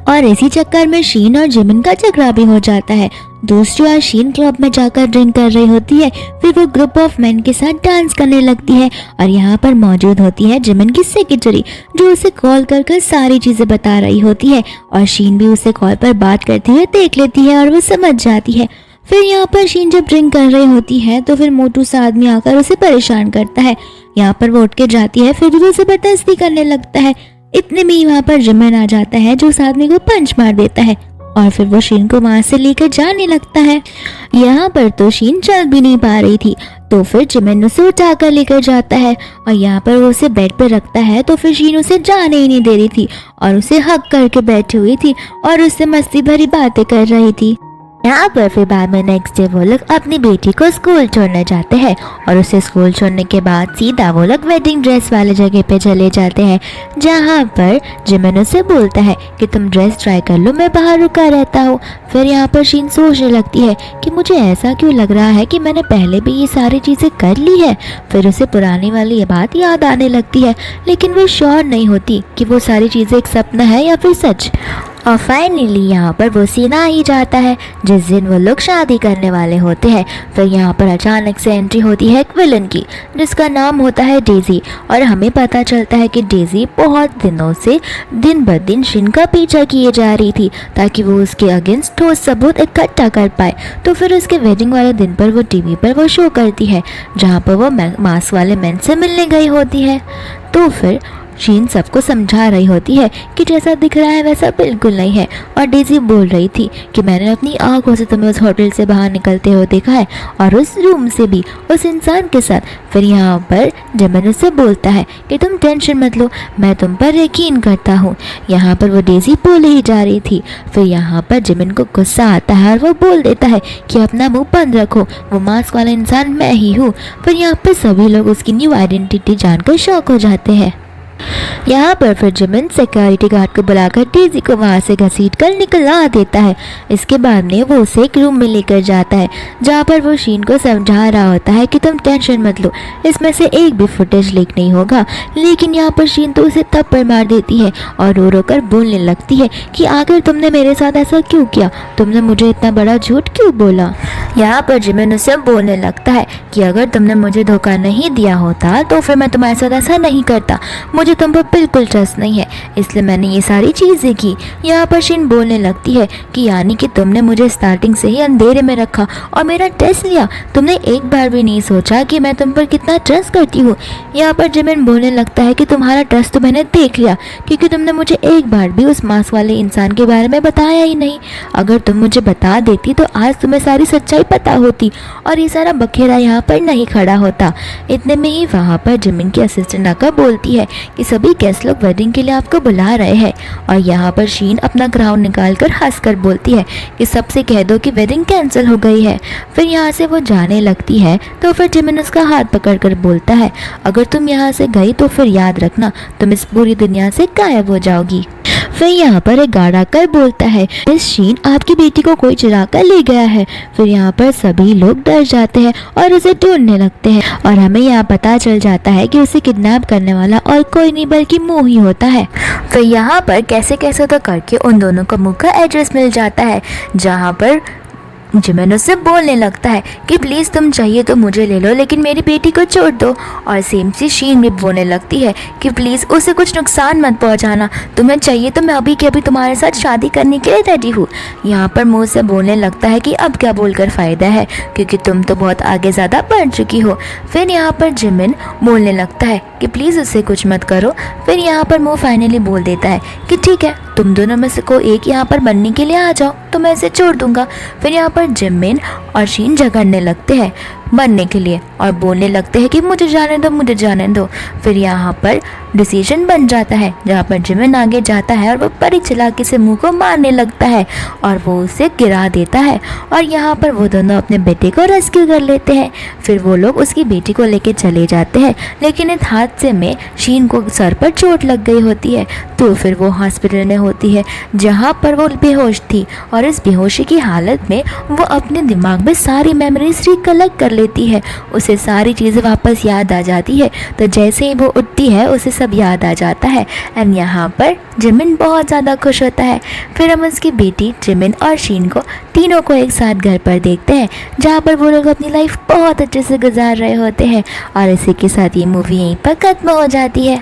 और इसी चक्कर में शीन और जिमिन का झगड़ा भी हो जाता है। दूसरी ओर शीन क्लब में जाकर ड्रिंक कर रही होती है, फिर वो ग्रुप ऑफ मेन के साथ डांस करने लगती है और यहाँ पर मौजूद होती है जिमिन की सेक्रेटरी, जो उसे कॉल कर कर सारी चीजें बता रही होती है और शीन भी उसे कॉल पर बात करते हुए देख लेती है और वो समझ जाती है। फिर यहाँ पर शीन जब ड्रिंक कर रही होती है तो फिर मोटू सा आदमी आकर उसे परेशान करता है। यहाँ पर वो उठ के जाती है, फिर भी वो जबरदस्ती करने लगता है। इतने में ही वहाँ पर जिमिन आ जाता है जो उस आदमी को पंच मार देता है और फिर वो शीन को वहां से लेकर जाने लगता है। यहाँ पर तो शीन चल भी नहीं पा रही थी, तो फिर जिमिन उसे उठाकर लेकर जाता है और यहाँ पर वो उसे बेड पर रखता है। तो फिर शीन उसे जाने ही नहीं दे रही थी और उसे हक करके बैठी हुई थी और उससे मस्ती भरी बातें कर रही थी। यहाँ पर फिर बाद में नेक्स्ट डे वो लोग अपनी बेटी को स्कूल छोड़ने जाते हैं और उसे स्कूल छोड़ने के बाद सीधा वो लोग वेडिंग ड्रेस वाले जगह पे चले जाते हैं, जहाँ पर जिमिन उसे बोलता है कि तुम ड्रेस ट्राई कर लो, मैं बाहर रुका रहता हूँ। फिर यहाँ पर शीन सोचने लगती है कि मुझे ऐसा क्यों लग रहा है कि मैंने पहले भी ये सारी चीज़ें कर ली है। फिर उसे पुरानी वाली ये बात याद आने लगती है, लेकिन वो श्योर नहीं होती कि वो सारी चीज़ें एक सपना है या फिर सच। और फाइनली यहाँ पर वो सीन आ ही जाता है जिस दिन वो लोग शादी करने वाले होते हैं। फिर यहाँ पर अचानक से एंट्री होती है एक विलन की, जिसका नाम होता है डेजी, और हमें पता चलता है कि डेजी बहुत दिनों से दिन ब दिन शीन का पीछा किए जा रही थी ताकि वो उसके अगेंस्ट ठोस सबूत इकट्ठा कर पाए। तो फिर उसके वेडिंग वाले दिन पर वो टीवी पर वो शो करती है जहाँ पर वो मास्क वाले मैन से मिलने गई होती है। तो फिर शीन सबको समझा रही होती है कि जैसा दिख रहा है वैसा बिल्कुल नहीं है, और डेजी बोल रही थी कि मैंने अपनी आंखों से तुम्हें उस होटल से बाहर निकलते हुए देखा है और उस रूम से भी, उस इंसान के साथ। फिर यहाँ पर जिमिन उससे बोलता है कि तुम टेंशन मत लो, मैं तुम पर यकीन करता हूँ। यहाँ पर वो डेजी बोले ही जा रही थी। फिर यहाँ पर जिमिन को गुस्सा आता है और वो बोल देता है कि अपना मुंह बंद रखो, वो मास्क वाला इंसान मैं ही हूँ। फिर यहाँ पर सभी लोग उसकी न्यू आइडेंटिटी जानकर शॉक हो जाते हैं। यहाँ पर फिर जिमिन सिक्योरिटी गार्ड को बुलाकर डेजी को वहाँ से घसीट कर निकलवा देता है। इसके बाद में वो उसे एक रूम में लेकर जाता है जहाँ पर वो शीन को समझा रहा होता है कि तुम टेंशन मत लो, इसमें से एक भी फुटेज लीक नहीं होगा। लेकिन यहाँ पर शीन तो उसे थप्पड़ मार देती है और रो रो कर बोलने लगती है कि आखिर तुमने मेरे साथ ऐसा क्यों किया, तुमने मुझे इतना बड़ा झूठ क्यों बोला। यहाँ पर जिमिन उसे बोलने लगता है कि अगर तुमने मुझे धोखा नहीं दिया होता तो फिर मैं तुम्हारे साथ ऐसा नहीं करता, मुझे तुम पर बिल्कुल ट्रस्ट नहीं है, इसलिए मैंने ये सारी चीज़ें की। यहाँ पर शीन बोलने लगती है कि यानी कि तुमने मुझे स्टार्टिंग से ही अंधेरे में रखा और मेरा टेस्ट लिया, तुमने एक बार भी नहीं सोचा कि मैं तुम पर कितना ट्रस्ट करती हूँ। यहाँ पर जिमिन बोलने लगता है कि तुम्हारा ट्रस्ट तो मैंने देख लिया, क्योंकि तुमने मुझे एक बार भी उस मास्क वाले इंसान के बारे में बताया ही नहीं। अगर तुम मुझे बता देती तो आज तुम्हें सारी सच्चाई पता होती और ये सारा बखेरा यहाँ पर नहीं खड़ा होता। इतने में ही वहाँ पर जिमिन की असिस्टेंट आकर बोलती है कि सभी गेस्ट लोग वेडिंग के लिए आपको बुला रहे हैं। और यहाँ पर शीन अपना क्राउन निकालकर हंसकर बोलती है कि सबसे कह दो कि वेडिंग कैंसिल हो गई है। फिर यहाँ से वो जाने लगती है तो फिर जिमिन उसका हाथ पकड़कर बोलता है अगर तुम यहाँ से गई तो फिर याद रखना तुम इस पूरी दुनिया से गायब हो जाओगी। फिर यहाँ पर एक गार्ड आकर बोलता है इस शीन आपकी बेटी को कोई चुरा कर ले गया है। फिर यहाँ पर सभी लोग डर जाते हैं और उसे ढूंढने लगते हैं और हमें यहाँ पता चल जाता है कि उसे किडनैप करने वाला और कोई नहीं बल्कि मुंह ही होता है। फिर यहाँ पर कैसे कैसे तो करके उन दोनों का मुंह का एड्रेस मिल जाता है, जहाँ पर जिमिन उससे बोलने लगता है कि प्लीज़ तुम चाहिए तो मुझे ले लो लेकिन मेरी बेटी को छोड़ दो। और सेम सी शीन भी बोलने लगती है कि प्लीज़ उसे कुछ नुकसान मत पहुंचाना, तुम्हें चाहिए तो मैं अभी के अभी तुम्हारे साथ शादी करने के लिए रेडी हूँ। यहाँ पर मुँह से बोलने लगता है कि अब क्या बोलकर फ़ायदा है क्योंकि तुम तो बहुत आगे ज़्यादा बढ़ चुकी हो। फिर यहाँ पर जिमिन बोलने लगता है कि प्लीज़ उससे कुछ मत करो। फिर यहाँ पर मुँह फाइनली बोल देता है कि ठीक है तुम दोनों में से कोई एक यहाँ पर बनने के लिए आ जाओ तो मैं इसे छोड़ दूंगा। फिर यहाँ पर जिमिन और शीन झगड़ने लगते हैं मरने के लिए और बोलने लगते हैं कि मुझे जाने दो, मुझे जाने दो। फिर यहाँ पर डिसीजन बन जाता है जहाँ पर जिमिन आगे जाता है और वो बड़ी चालाकी से मुंह को मारने लगता है और वो उसे गिरा देता है और यहाँ पर वो दोनों अपने बेटे को रेस्क्यू कर लेते हैं। फिर वो लोग उसकी बेटी को लेके चले जाते हैं, लेकिन इस हादसे में शीन को सर पर चोट लग गई होती है। तो फिर वो हॉस्पिटल में होती है जहाँ पर वो बेहोश थी और इस बेहोशी की हालत में वो अपने दिमाग में सारी मेमोरीज रिकलेक्ट कर लेती है। उसे सारी चीज़ें वापस याद आ जाती है। तो जैसे ही वो उठती है उसे सब याद आ जाता है एंड यहाँ पर जिमिन बहुत ज़्यादा खुश होता है। फिर हम उसकी बेटी जिमिन और शीन को तीनों को एक साथ घर पर देखते हैं जहाँ पर वो लोग अपनी लाइफ बहुत अच्छे से गुजार रहे होते हैं। और इसी के साथ ये मूवी यहीं पर खत्म हो जाती है।